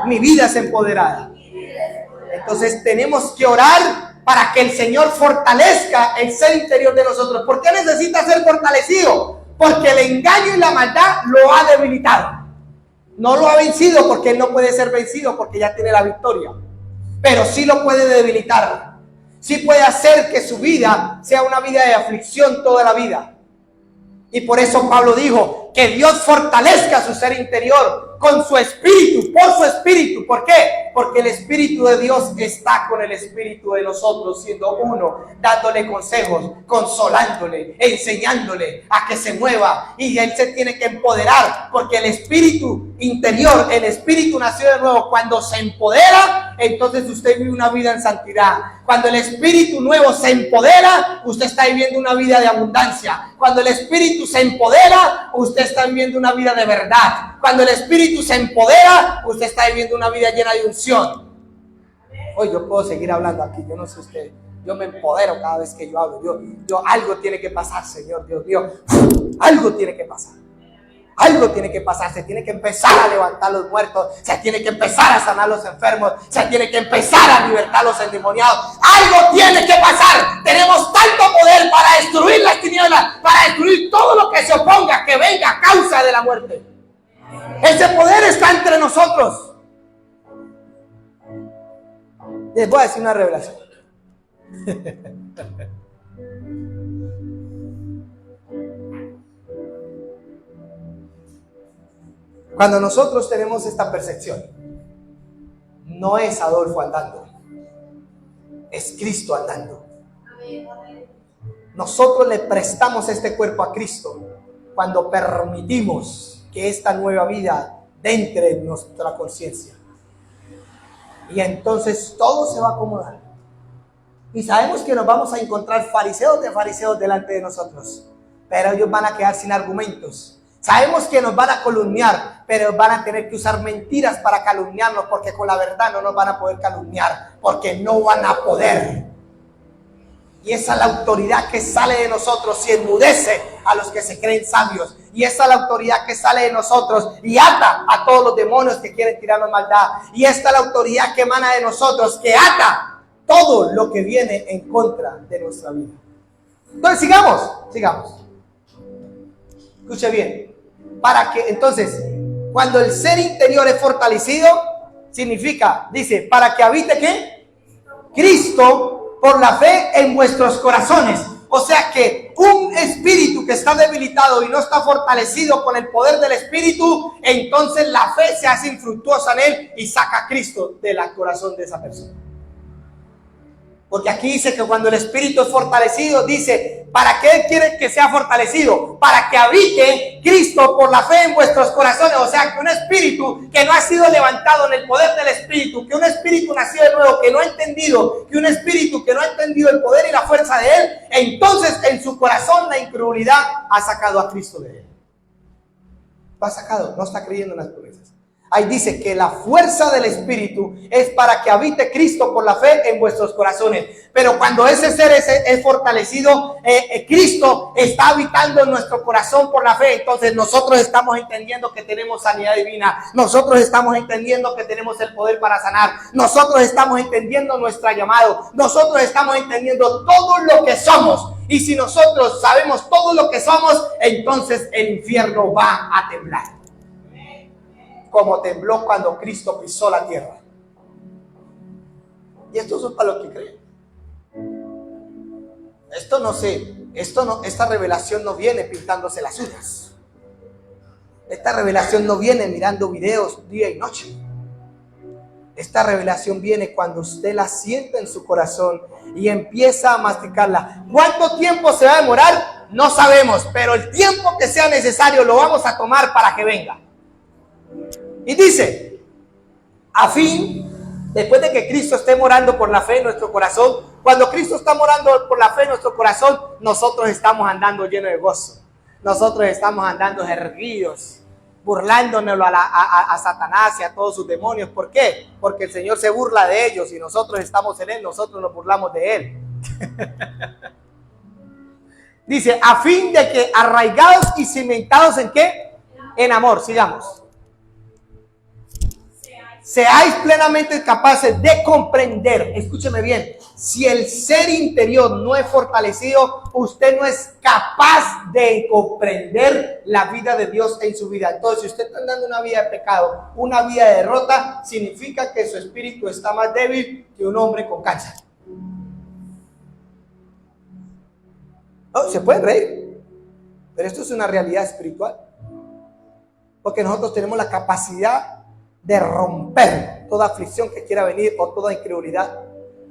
mi vida es empoderada. Entonces tenemos que orar para que el Señor fortalezca el ser interior de nosotros. ¿Por qué necesita ser fortalecido? Porque el engaño y la maldad lo ha debilitado. No lo ha vencido porque él no puede ser vencido porque ya tiene la victoria. Pero sí lo puede debilitar. Sí puede hacer que su vida sea una vida de aflicción toda la vida. Y por eso Pablo dijo que Dios fortalezca su ser interior con su espíritu, por su espíritu. ¿Por qué? Porque el Espíritu de Dios está con el espíritu de nosotros, siendo uno, dándole consejos, consolándole, enseñándole a que se mueva. Y él se tiene que empoderar, porque el espíritu interior, el espíritu nació de nuevo. Cuando se empodera, entonces usted vive una vida en santidad. Cuando el espíritu nuevo se empodera, usted está viviendo una vida de abundancia. Cuando el espíritu se empodera, usted está viviendo una vida de verdad. Cuando el espíritu se empodera, usted está viviendo una vida llena de unción. Hoy yo puedo seguir hablando aquí, yo no sé usted, yo me empodero cada vez que yo hablo. Yo algo tiene que pasar, Señor, Dios mío, algo tiene que pasar. Algo tiene que pasar, se tiene que empezar a levantar los muertos, se tiene que empezar a sanar los enfermos, se tiene que empezar a libertar los endemoniados. Algo tiene que pasar. Tenemos tanto poder para destruir las tinieblas, para destruir todo lo que se oponga, que venga a causa de la muerte. Ese poder está entre nosotros. Les voy a decir una revelación. Cuando nosotros tenemos esta percepción, no es Adolfo andando, es Cristo andando. Nosotros le prestamos este cuerpo a Cristo cuando permitimos que esta nueva vida entre en nuestra conciencia. Y entonces todo se va a acomodar. Y sabemos que nos vamos a encontrar fariseos de fariseos delante de nosotros, pero ellos van a quedar sin argumentos. Sabemos que nos van a calumniar, pero van a tener que usar mentiras para calumniarnos, porque con la verdad no nos van a poder calumniar, porque no van a poder. Y esa es la autoridad que sale de nosotros y enmudece a los que se creen sabios. Y esa es la autoridad que sale de nosotros y ata a todos los demonios que quieren tirarnos maldad. Y esta es la autoridad que emana de nosotros, que ata todo lo que viene en contra de nuestra vida. Entonces sigamos. Escuche bien. Entonces, cuando el ser interior es fortalecido, significa, dice, para que habite ¿qué? Cristo por la fe en vuestros corazones. O sea que un espíritu que está debilitado y no está fortalecido con el poder del espíritu, entonces la fe se hace infructuosa en él y saca a Cristo del corazón de esa persona. Porque aquí dice que cuando el espíritu es fortalecido, dice, ¿para qué quiere que sea fortalecido? Para que habite Cristo por la fe en vuestros corazones. O sea, que un espíritu que no ha sido levantado en el poder del espíritu, que un espíritu nacido de nuevo, que no ha entendido, que un espíritu que no ha entendido el poder y la fuerza de él, entonces en su corazón la incredulidad ha sacado a Cristo de él. Lo ha sacado, no está creyendo en las promesas. Ahí dice que la fuerza del Espíritu es para que habite Cristo por la fe en vuestros corazones. Pero cuando ese ser es fortalecido, Cristo está habitando en nuestro corazón por la fe. Entonces nosotros estamos entendiendo que tenemos sanidad divina. Nosotros estamos entendiendo que tenemos el poder para sanar. Nosotros estamos entendiendo nuestro llamado. Nosotros estamos entendiendo todo lo que somos. Y si nosotros sabemos todo lo que somos, entonces el infierno va a temblar. Como tembló cuando Cristo pisó la tierra. Y esto es para los que creen. Esta revelación no viene pintándose las uñas. Esta revelación no viene mirando videos día y noche. Esta revelación viene cuando usted la siente en su corazón y empieza a masticarla. ¿Cuánto tiempo se va a demorar? No sabemos, pero el tiempo que sea necesario lo vamos a tomar para que venga. Y dice, a fin, después de que Cristo esté morando por la fe en nuestro corazón, cuando Cristo está morando por la fe en nuestro corazón, nosotros estamos andando llenos de gozo. Nosotros estamos andando erguidos, burlándonos a Satanás y a todos sus demonios. ¿Por qué? Porque el Señor se burla de ellos y nosotros estamos en él, nosotros nos burlamos de él. Dice, a fin de que arraigados y cimentados ¿en qué? En amor, sigamos. Seáis plenamente capaces de comprender, escúcheme bien, si el ser interior no es fortalecido, usted no es capaz de comprender la vida de Dios en su vida. Entonces, si usted está andando una vida de pecado, una vida de derrota, significa que su espíritu está más débil que un hombre con cáncer. Oh, se pueden reír, pero esto es una realidad espiritual. Porque nosotros tenemos la capacidad de romper toda aflicción que quiera venir o toda incredulidad.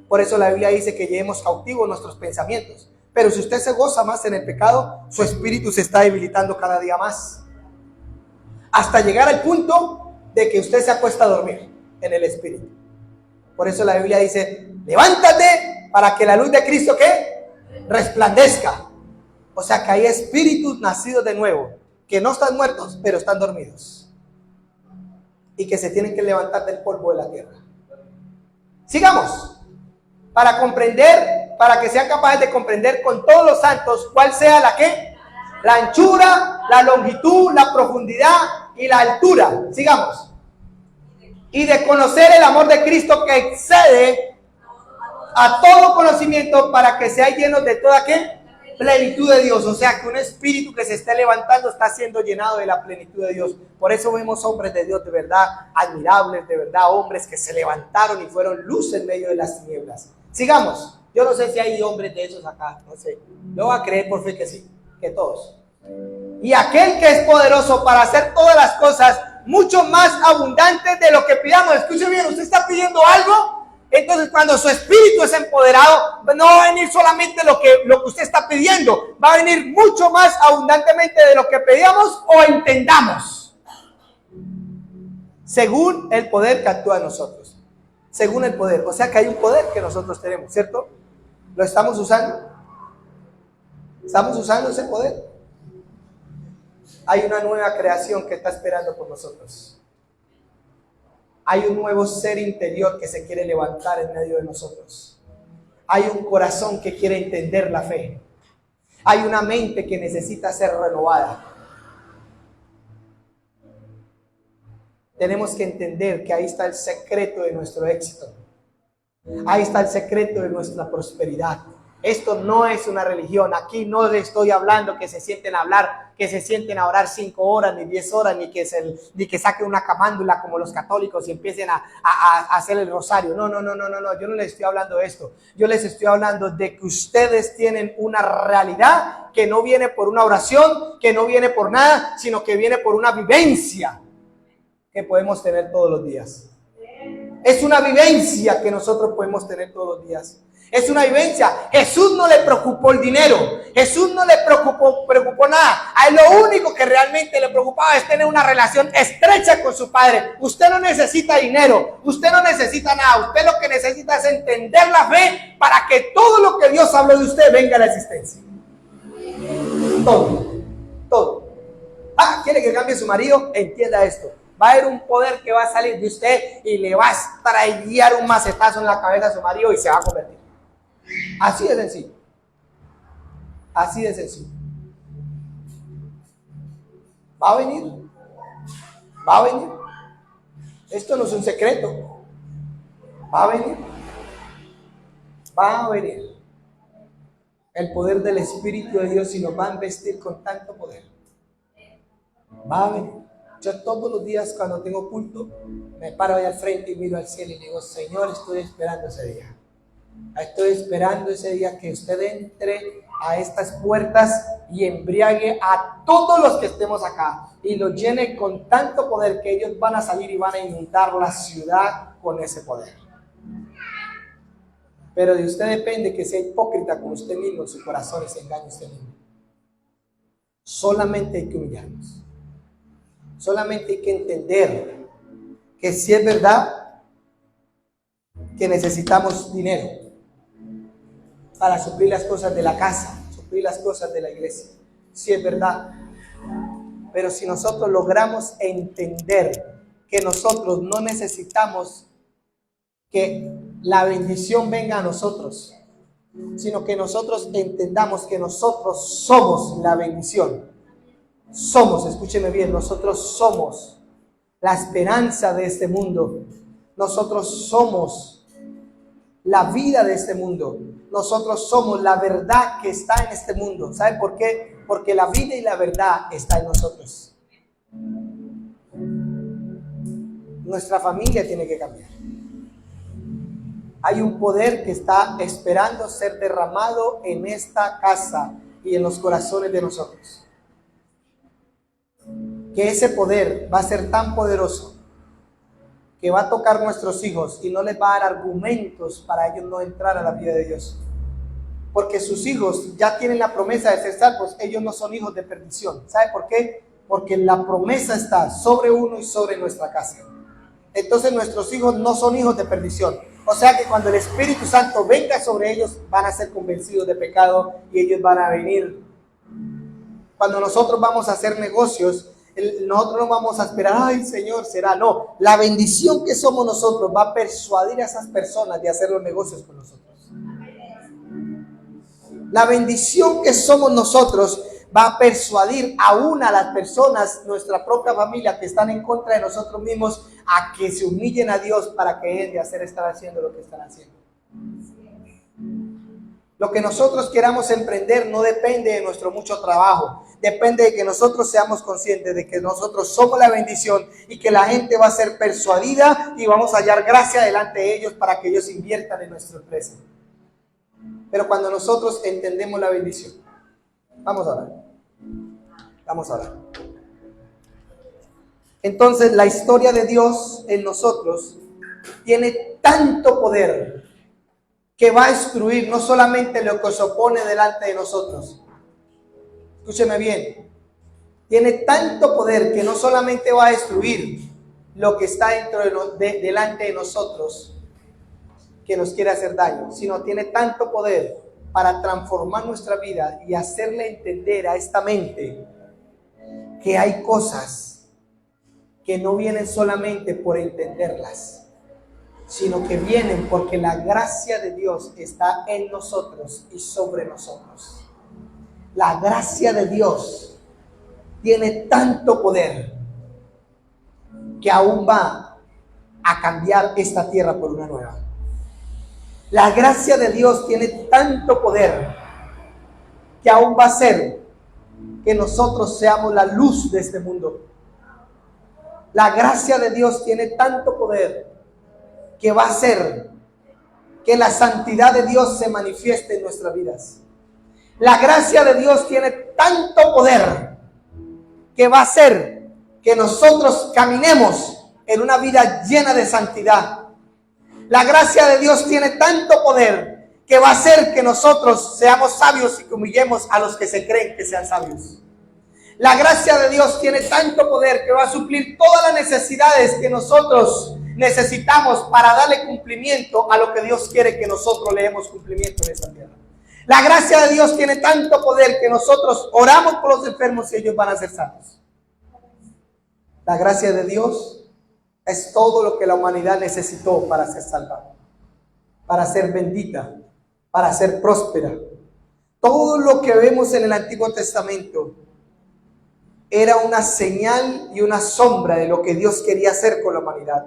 Por eso la Biblia dice que llevemos cautivos nuestros pensamientos. Pero si usted se goza más en el pecado, su espíritu se está debilitando cada día más. Hasta llegar al punto de que usted se acuesta a dormir en el espíritu. Por eso la Biblia dice, levántate para que la luz de Cristo, ¿qué? Resplandezca. O sea que hay espíritus nacidos de nuevo, que no están muertos, pero están dormidos. Y que se tienen que levantar del polvo de la tierra. Sigamos. Para comprender, para que sean capaces de comprender con todos los santos cuál sea la ¿qué? La anchura, la longitud, la profundidad y la altura. Sigamos. Y de conocer el amor de Cristo que excede a todo conocimiento, para que seáis llenos de toda ¿qué? Plenitud de Dios. O sea que un espíritu que se esté levantando está siendo llenado de la plenitud de Dios. Por eso vemos hombres de Dios de verdad admirables, de verdad hombres que se levantaron y fueron luz en medio de las tinieblas. Sigamos. Yo no sé si hay hombres de esos acá, no sé. Yo voy a creer por fe que sí, que todos. Y aquel que es poderoso para hacer todas las cosas mucho más abundantes de lo que pidamos. Escuche bien, usted está pidiendo algo. Entonces cuando su espíritu es empoderado, no va a venir solamente lo que usted está pidiendo, va a venir mucho más abundantemente de lo que pedíamos o entendamos, según el poder que actúa en nosotros, según el poder. O sea que hay un poder que nosotros tenemos, ¿cierto? ¿Lo estamos usando? ¿Estamos usando ese poder? Hay una nueva creación que está esperando por nosotros. Hay un nuevo ser interior que se quiere levantar en medio de nosotros. Hay un corazón que quiere entender la fe. Hay una mente que necesita ser renovada. Tenemos que entender que ahí está el secreto de nuestro éxito. Ahí está el secreto de nuestra prosperidad. Esto no es una religión. Aquí no le estoy hablando que se sienten a hablar, que se sienten a orar 5 horas, ni 10 horas, ni que saquen una camándula como los católicos y empiecen a hacer el rosario. No. Yo no les estoy hablando de esto. Yo les estoy hablando de que ustedes tienen una realidad que no viene por una oración, que no viene por nada, sino que viene por una vivencia que podemos tener todos los días. Es una vivencia que nosotros podemos tener todos los días. Es una vivencia. Jesús no le preocupó el dinero. Jesús no le preocupó nada. A él lo único que realmente le preocupaba es tener una relación estrecha con su Padre. Usted no necesita dinero. Usted no necesita nada. Usted lo que necesita es entender la fe para que todo lo que Dios habló de usted venga a la existencia. Todo. ¿Quiere que cambie su marido? Entienda esto. Va a haber un poder que va a salir de usted y le va a estrellar un macetazo en la cabeza a su marido y se va a convertir. Así de sencillo. Así de sencillo. Va a venir. Esto no es un secreto. Va a venir. El poder del Espíritu de Dios y nos va a investir con tanto poder. Va a venir. Yo todos los días cuando tengo culto me paro ahí al frente y miro al cielo y digo, Señor, estoy esperando ese día. Estoy esperando ese día que usted entre a estas puertas y embriague a todos los que estemos acá y los llene con tanto poder que ellos van a salir y van a inundar la ciudad con ese poder. Pero de usted depende que sea hipócrita con usted mismo en su corazón y se engañe usted mismo. Solamente hay que humillarnos. Solamente hay que entender que si es verdad que necesitamos dinero para suplir las cosas de la casa, suplir las cosas de la iglesia. Sí es verdad. Pero si nosotros logramos entender que nosotros no necesitamos que la bendición venga a nosotros, sino que nosotros entendamos que nosotros somos la bendición. Somos, escúcheme bien, nosotros somos la esperanza de este mundo. Nosotros somos la vida de este mundo. Nosotros somos la verdad que está en este mundo. ¿Saben por qué? Porque la vida y la verdad está en nosotros. Nuestra familia tiene que cambiar. Hay un poder que está esperando ser derramado en esta casa y en los corazones de nosotros. que ese poder va a ser tan poderoso que va a tocar nuestros hijos y no les va a dar argumentos para ellos no entrar a la vida de Dios. Porque sus hijos ya tienen la promesa de ser salvos. Ellos no son hijos de perdición. ¿Sabe por qué? Porque la promesa está sobre uno y sobre nuestra casa. Entonces nuestros hijos no son hijos de perdición. O sea que cuando el Espíritu Santo venga sobre ellos, van a ser convencidos de pecado y ellos van a venir. Cuando nosotros vamos a hacer negocios, nosotros no vamos a esperar, ay Señor, será. No, la bendición que somos nosotros va a persuadir a esas personas de hacer los negocios con nosotros. La bendición que somos nosotros va a persuadir aún a las personas, nuestra propia familia, que están en contra de nosotros mismos, a que se humillen a Dios para que dejen de estar haciendo lo que están haciendo. Lo que nosotros queramos emprender no depende de nuestro mucho trabajo, depende de que nosotros seamos conscientes de que nosotros somos la bendición y que la gente va a ser persuadida y vamos a hallar gracia delante de ellos para que ellos inviertan en nuestra empresa. Pero cuando nosotros entendemos la bendición, vamos a orar. Entonces la historia de Dios en nosotros tiene tanto poder que va a destruir no solamente lo que se opone delante de nosotros. Escúcheme bien. Tiene tanto poder que no solamente va a destruir lo que está delante de nosotros, que nos quiere hacer daño, sino tiene tanto poder para transformar nuestra vida y hacerle entender a esta mente que hay cosas que no vienen solamente por entenderlas, sino que vienen porque la gracia de Dios está en nosotros y sobre nosotros. La gracia de Dios tiene tanto poder que aún va a cambiar esta tierra por una nueva. La gracia de Dios tiene tanto poder que aún va a hacer que nosotros seamos la luz de este mundo. La gracia de Dios tiene tanto poder que va a hacer que la santidad de Dios se manifieste en nuestras vidas. La gracia de Dios tiene tanto poder que va a hacer que nosotros caminemos en una vida llena de santidad. La gracia de Dios tiene tanto poder que va a hacer que nosotros seamos sabios y que humillemos a los que se creen que sean sabios. La gracia de Dios tiene tanto poder que va a suplir todas las necesidades que nosotros necesitamos para darle cumplimiento a lo que Dios quiere que nosotros le demos cumplimiento en esta tierra. La gracia de Dios tiene tanto poder que nosotros oramos por los enfermos y ellos van a ser sanos. La gracia de Dios es todo lo que la humanidad necesitó para ser salva, para ser bendita, para ser próspera. Todo lo que vemos en el Antiguo Testamento era una señal y una sombra de lo que Dios quería hacer con la humanidad.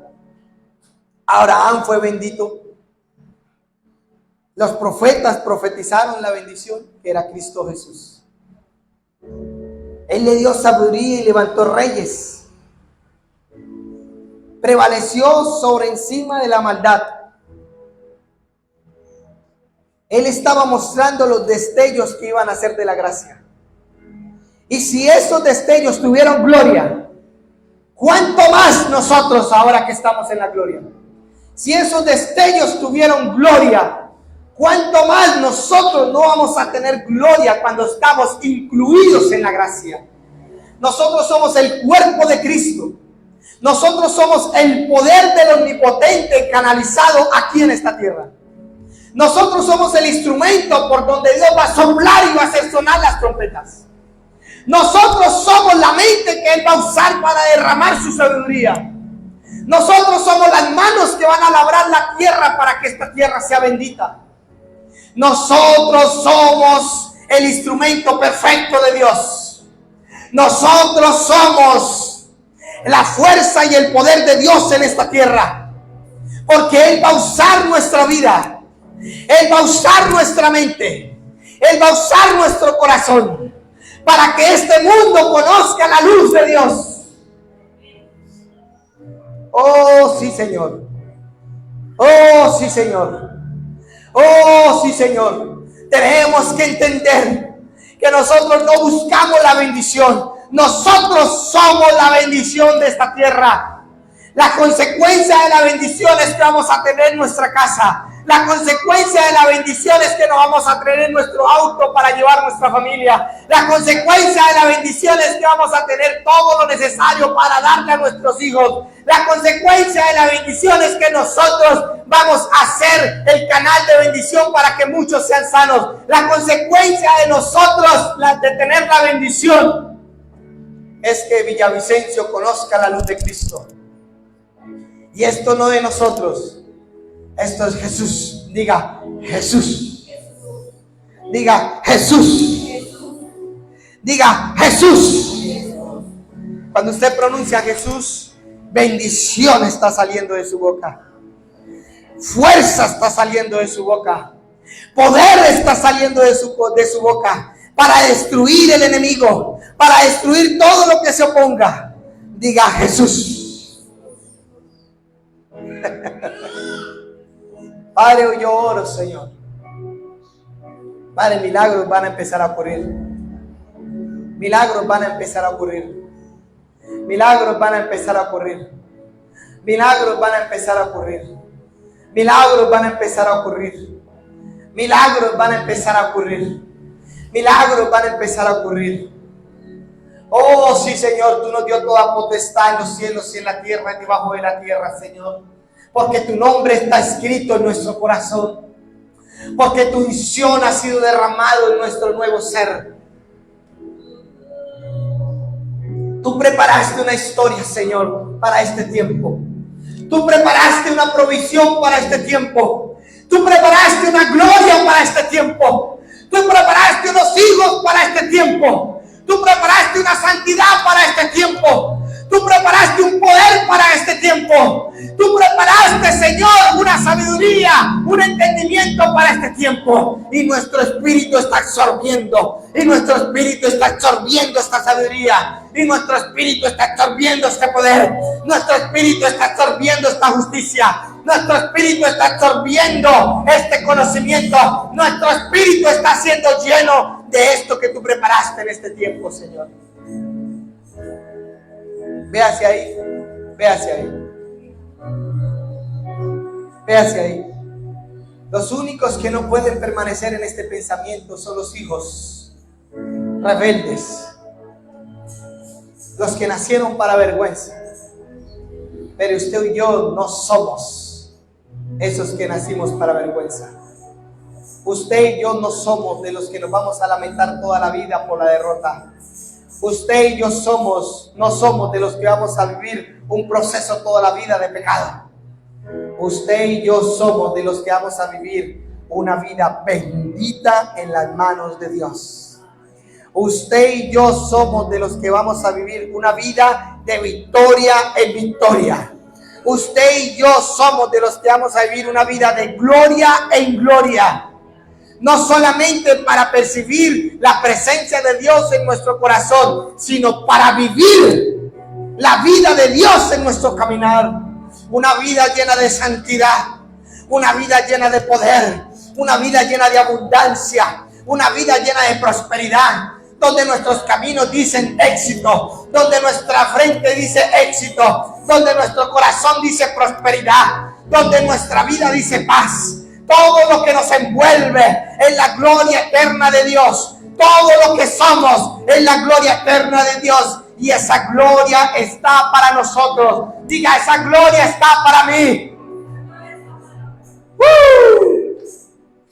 Abraham fue bendito. Los profetas profetizaron la bendición que era Cristo Jesús. Él le dio sabiduría y levantó reyes. Prevaleció sobre encima de la maldad. Él estaba mostrando los destellos que iban a ser de la gracia. Y si esos destellos tuvieron gloria, ¿cuánto más nosotros ahora que estamos en la gloria? Si esos destellos tuvieron gloria, ¿cuánto más nosotros no vamos a tener gloria cuando estamos incluidos en la gracia? Nosotros somos el cuerpo de Cristo. Nosotros somos el poder del omnipotente canalizado aquí en esta tierra. Nosotros somos el instrumento por donde Dios va a soplar y va a hacer sonar las trompetas. Nosotros somos la mente que Él va a usar para derramar su sabiduría. Nosotros somos las manos que van a labrar la tierra para que esta tierra sea bendita. Nosotros somos el instrumento perfecto de Dios. Nosotros somos la fuerza y el poder de Dios en esta tierra. Porque Él va a usar nuestra vida. Él va a usar nuestra mente. Él va a usar nuestro corazón para que este mundo conozca la luz de Dios. Oh, sí, Señor. Oh, sí, Señor. Oh, sí, Señor. Tenemos que entender que nosotros no buscamos la bendición. nosotros somos la bendición de esta tierra. La consecuencia de la bendición es que vamos a tener nuestra casa. La consecuencia de la bendición es que nos vamos a tener nuestro auto para llevar nuestra familia. La consecuencia de la bendición es que vamos a tener todo lo necesario para darle a nuestros hijos. La consecuencia de la bendición es que nosotros vamos a ser el canal de bendición para que muchos sean sanos. La consecuencia de nosotros, de tener la bendición, es que Villavicencio conozca la luz de Cristo. Y esto no de nosotros, esto es Jesús. Diga Jesús. Diga Jesús. Diga Jesús. Cuando usted pronuncia Jesús, bendición está saliendo de su boca. Fuerza está saliendo de su boca. Poder está saliendo de su boca para destruir el enemigo, para destruir todo lo que se oponga. Diga Jesús. Padre, yo oro, Señor. Padre, milagros van a empezar a ocurrir. Milagros van a empezar a ocurrir. Milagros van a empezar a ocurrir. Milagros van a empezar a ocurrir. Milagros van a empezar a ocurrir. Milagros van a empezar a ocurrir. Milagros van a empezar a ocurrir. Oh, sí, Señor, tú nos dio toda potestad en los cielos y en la tierra y debajo de la tierra, Señor. Porque tu nombre está escrito en nuestro corazón. Porque tu unción ha sido derramado en nuestro nuevo ser. Tú preparaste una historia, Señor, para este tiempo. Tú preparaste una provisión para este tiempo. Tú preparaste una gloria para este tiempo. Tú preparaste unos hijos para este tiempo. Tú preparaste una santidad para este tiempo. Tú preparaste un poder para este tiempo. Tú preparaste, Señor, una sabiduría, un entendimiento para este tiempo. Y nuestro espíritu está absorbiendo. Y nuestro espíritu está absorbiendo esta sabiduría. Y nuestro espíritu está absorbiendo este poder. Nuestro espíritu está absorbiendo esta justicia. Nuestro espíritu está absorbiendo este conocimiento. Nuestro espíritu está siendo lleno de esto que tú preparaste en este tiempo, Señor. Ve hacia ahí, ve hacia ahí. Ve hacia ahí. Los únicos que no pueden permanecer en este pensamiento son los hijos rebeldes. Los que nacieron para vergüenza. Pero usted y yo no somos esos que nacimos para vergüenza. Usted y yo no somos de los que nos vamos a lamentar toda la vida por la derrota. Usted y yo no somos de los que vamos a vivir un proceso toda la vida de pecado. Usted y yo somos de los que vamos a vivir una vida bendita en las manos de Dios. Usted y yo somos de los que vamos a vivir una vida de victoria en victoria. Usted y yo somos de los que vamos a vivir una vida de gloria en gloria. No solamente para percibir la presencia de Dios en nuestro corazón, sino para vivir la vida de Dios en nuestro caminar. Una vida llena de santidad, una vida llena de poder, una vida llena de abundancia, una vida llena de prosperidad, donde nuestros caminos dicen éxito, donde nuestra frente dice éxito, donde nuestro corazón dice prosperidad, donde nuestra vida dice paz. Todo lo que nos envuelve es la gloria eterna de Dios. Todo lo que somos es la gloria eterna de Dios. Y esa gloria está para nosotros. Diga, esa gloria está para mí.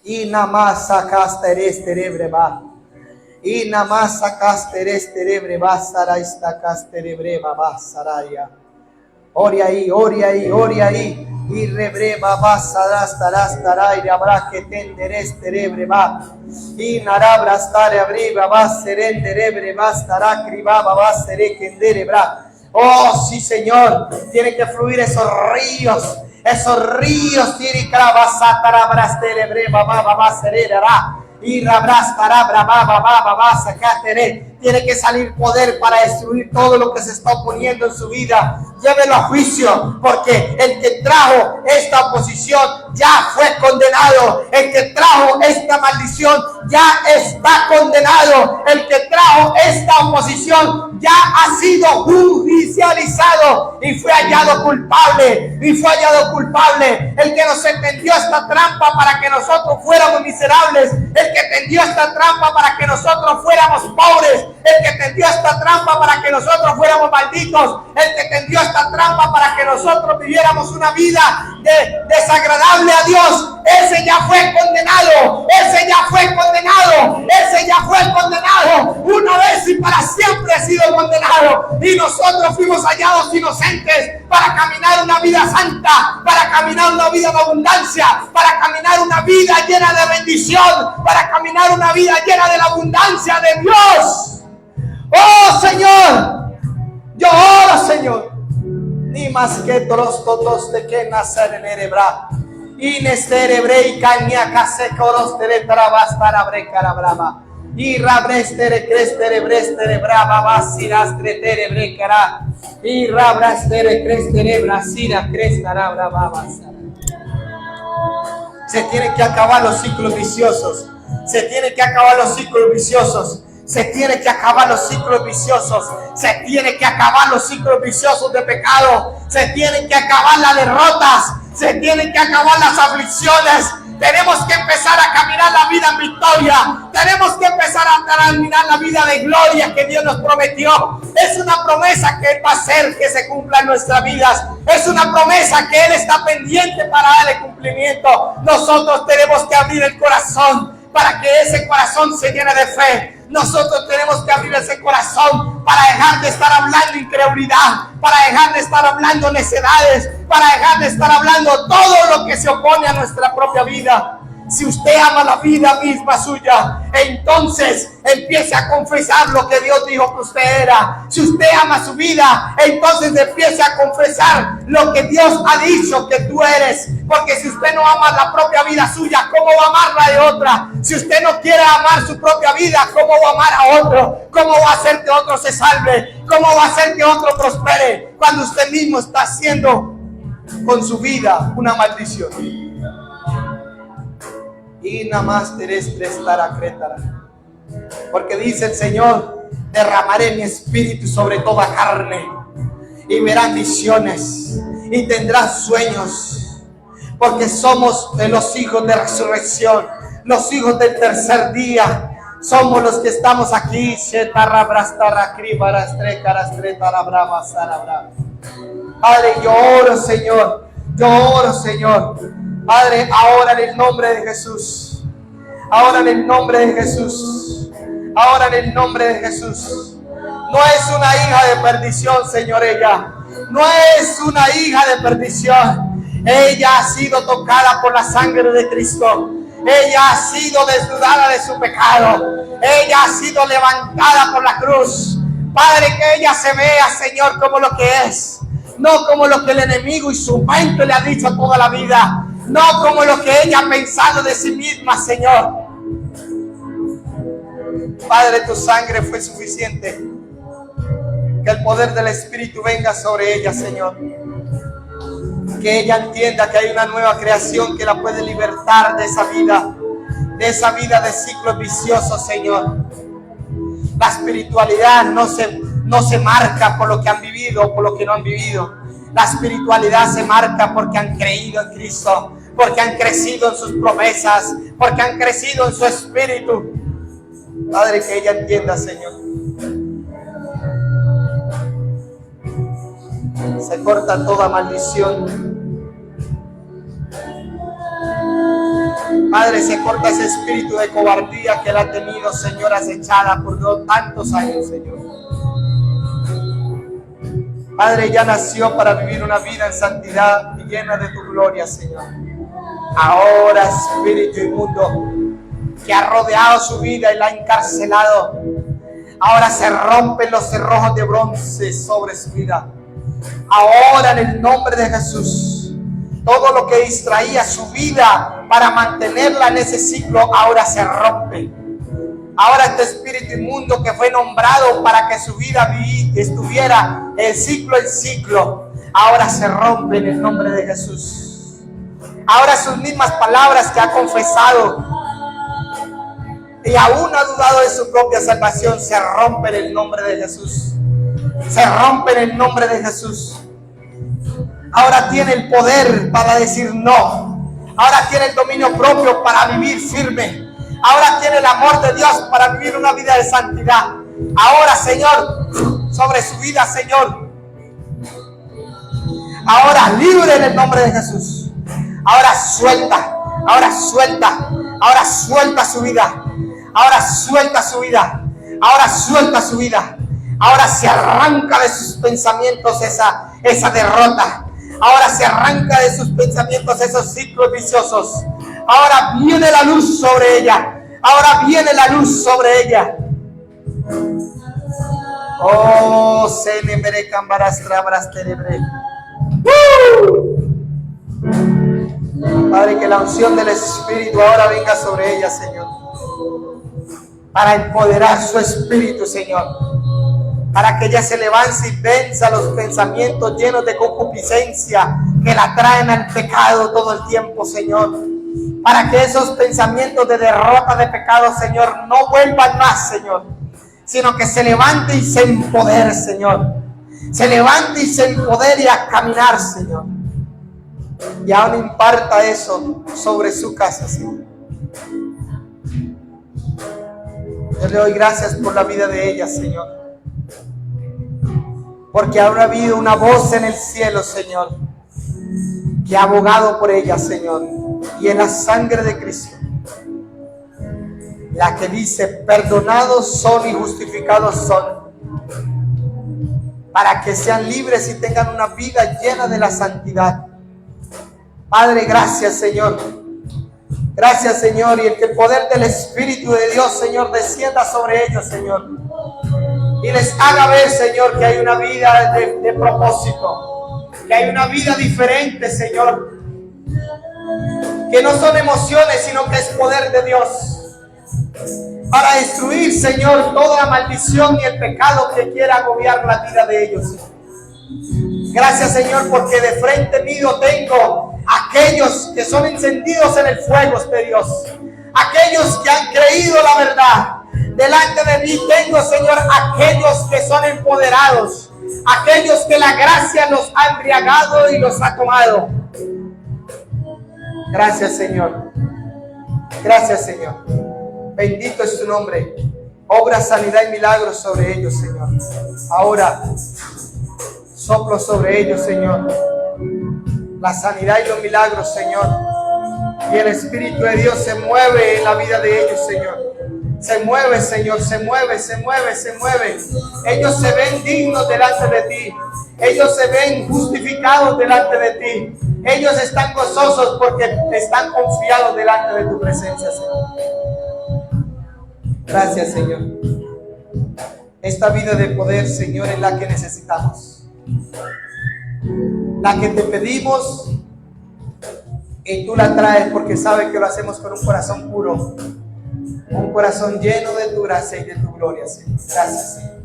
Y nada más sacaste este rebreba. Y nada más sacaste este rebreba. Saraista casterebreba basaraya. Ore ahí, ore ahí, ore ahí. Y rebreba basarás tarás taray de habrá que tenderes terebreba. Y narabras tare abriba baseren terebreba estará cribaba basere kenderebra. Oh, sí, Señor, tiene que fluir esos ríos. Esos ríos tienen que basarabras terebreba baba baserera. Y rabras tarabra baba baba basacatere. tiene que salir poder para destruir todo lo que se está oponiendo en su vida. Llévelo a juicio, porque el que trajo esta oposición ya fue condenado. El que trajo esta maldición ya está condenado. El que trajo esta oposición ya ha sido judicializado y fue hallado culpable. El que nos entendió esta trampa para que nosotros fuéramos miserables, el que tendió esta trampa para que nosotros fuéramos pobres, el que tendió esta trampa para que nosotros fuéramos malditos, el que tendió esta trampa para que nosotros viviéramos una vida desagradable a Dios, ese ya fue condenado, una vez y para siempre ha sido condenado, y nosotros fuimos hallados inocentes para caminar una vida santa, para caminar una vida de abundancia, para caminar una vida llena de bendición, para caminar una vida llena de la abundancia de Dios. Oh Señor, yo oro, Señor, ni más que todos de que nacer en Erebra y nesterebre y cañaca se coros de trabastar abre carabrava y rabrestere crestere brestere brava basiras tretere cara y rabrastere crestere brasira crestara brava basara. Se tienen que acabar los ciclos viciosos. Se tiene que acabar los ciclos viciosos. Se tiene que acabar los ciclos viciosos. Se tiene que acabar los ciclos viciosos de pecado. Se tienen que acabar las derrotas. Se tienen que acabar las aflicciones. Tenemos que empezar a caminar la vida en victoria. Tenemos que empezar a caminar la vida de gloria que Dios nos prometió. Es una promesa que Él va a hacer que se cumpla en nuestras vidas. Es una promesa que Él está pendiente para darle cumplimiento. Nosotros tenemos que abrir el corazón para que ese corazón se llene de fe. Nosotros tenemos que abrir ese corazón para dejar de estar hablando incredulidad, para dejar de estar hablando necedades, para dejar de estar hablando todo lo que se opone a nuestra propia vida. Si usted ama la vida misma suya, entonces empiece a confesar lo que Dios dijo que usted era. Si usted ama su vida, entonces empiece a confesar lo que Dios ha dicho que tú eres. Porque si usted no ama la propia vida suya, ¿cómo va a amar la de otra? Si usted no quiere amar su propia vida, ¿cómo va a amar a otro? ¿Cómo va a hacer que otro se salve? ¿Cómo va a hacer que otro prospere? Cuando usted mismo está haciendo con su vida una maldición. Y nada más porque dice el Señor: derramaré mi espíritu sobre toda carne, y verán visiones y tendrán sueños, porque somos de los hijos de resurrección, los hijos del tercer día. Somos los que estamos aquí. Padre, yo oro, Señor. Padre, ahora en el nombre de Jesús. Ahora en el nombre de Jesús. Ahora en el nombre de Jesús. No es una hija de perdición, Señor, ella. No es una hija de perdición. Ella ha sido tocada por la sangre de Cristo. Ella ha sido desnudada de su pecado. Ella ha sido levantada por la cruz. Padre, que ella se vea, Señor, como lo que es. No como lo que el enemigo y su mente le ha dicho toda la vida. No como lo que ella ha pensado de sí misma, Señor. Padre, tu sangre fue suficiente. Que el poder del Espíritu venga sobre ella, Señor. Que ella entienda que hay una nueva creación que la puede libertar de esa vida de ciclos viciosos, Señor. La espiritualidad no se marca por lo que han vivido o por lo que no han vivido. La espiritualidad se marca porque han creído en Cristo, porque han crecido en sus promesas, porque han crecido en su espíritu. Padre, que ella entienda, Señor. Se corta toda maldición. Padre, se corta ese espíritu de cobardía que él ha tenido, Señor, acechada por tantos años, Señor. Padre, ya nació para vivir una vida en santidad y llena de tu gloria, Señor. Ahora, espíritu inmundo que ha rodeado su vida y la ha encarcelado, ahora se rompen los cerrojos de bronce sobre su vida. Ahora, en el nombre de Jesús, todo lo que distraía su vida para mantenerla en ese ciclo, ahora se rompe. Ahora este espíritu inmundo que fue nombrado para que su vida estuviera en ciclo, ahora se rompe en el nombre de Jesús. Ahora sus mismas palabras que ha confesado y aún ha dudado de su propia salvación, se rompe en el nombre de Jesús. Se rompe en el nombre de Jesús. Ahora tiene el poder para decir no. Ahora tiene el dominio propio para vivir firme. Ahora tiene el amor de Dios para vivir una vida de santidad. Ahora, Señor, sobre su vida, Señor. Ahora libre en el nombre de Jesús. Ahora suelta, ahora suelta, ahora suelta su vida. Ahora suelta su vida. Ahora suelta su vida. Ahora se arranca de sus pensamientos esa derrota. Ahora se arranca de sus pensamientos esos ciclos viciosos. Ahora viene la luz sobre ella. Ahora viene la luz sobre ella. Oh, Senembre Cambarastras Tenebre. Padre, que la unción del Espíritu ahora venga sobre ella, Señor. Para empoderar su espíritu, Señor. Para que ella se levante y venza los pensamientos llenos de concupiscencia que la traen al pecado todo el tiempo, Señor. Para que esos pensamientos de derrota, de pecado, Señor, no vuelvan más, Señor. Sino que se levante y se empodere, Señor. Se levante y se empodere a caminar, Señor. Y ahora imparta eso sobre su casa, Señor. Yo le doy gracias por la vida de ella, Señor. Porque habrá habido una voz en el cielo, Señor, que ha abogado por ella, Señor. Y en la sangre de Cristo, la que dice, perdonados son y justificados son, para que sean libres y tengan una vida llena de la santidad. Padre, gracias, Señor. Gracias, Señor. Y el poder del Espíritu de Dios, Señor, descienda sobre ellos, Señor. Y les haga ver, Señor, que hay una vida de propósito. Que hay una vida diferente, Señor. Que no son emociones, sino que es poder de Dios. Para destruir, Señor, toda la maldición y el pecado que quiera agobiar la vida de ellos. Gracias, Señor, porque de frente mío tengo aquellos que son encendidos en el fuego de Dios. Aquellos que han creído la verdad. Delante de mí tengo, Señor, aquellos que son empoderados. Aquellos que la gracia los ha embriagado y los ha tomado. Gracias, Señor. Gracias, Señor. Bendito es tu nombre. Obra sanidad y milagros sobre ellos, Señor. Ahora soplo sobre ellos, Señor. La sanidad y los milagros, Señor. Y el Espíritu de Dios se mueve en la vida de ellos, Señor. Se mueve, Señor, se mueve, se mueve, se mueve. Ellos se ven dignos delante de ti. Ellos se ven justificados delante de ti. Ellos están gozosos porque están confiados delante de tu presencia, Señor. Gracias, Señor. Esta vida de poder, Señor, es la que necesitamos. La que te pedimos y tú la traes porque sabes que lo hacemos con un corazón puro. Un corazón lleno de tu gracia y de tu gloria, Señor. Gracias, Señor.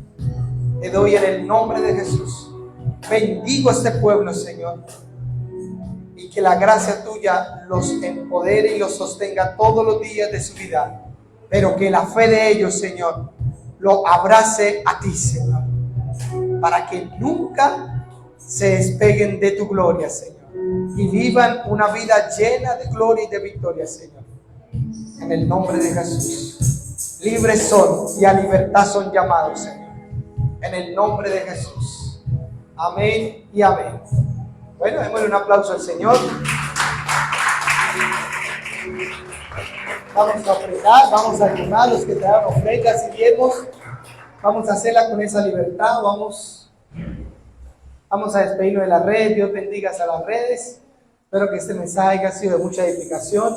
Te doy en el nombre de Jesús. Bendigo a este pueblo, Señor. Y que la gracia tuya los empodere y los sostenga todos los días de su vida. Pero que la fe de ellos, Señor, lo abrace a ti, Señor. Para que nunca se despeguen de tu gloria, Señor. Y vivan una vida llena de gloria y de victoria, Señor. En el nombre de Jesús. Libres son y a libertad son llamados, Señor. En el nombre de Jesús. Amén y amén. Bueno, démosle un aplauso al Señor. Vamos a ofrendar, vamos a ayudar a los que traen ofrendas y diezmos. Vamos a hacerla con esa libertad. Vamos a despedirnos de las redes. Dios bendiga a las redes. Espero que este mensaje haya sido de mucha edificación.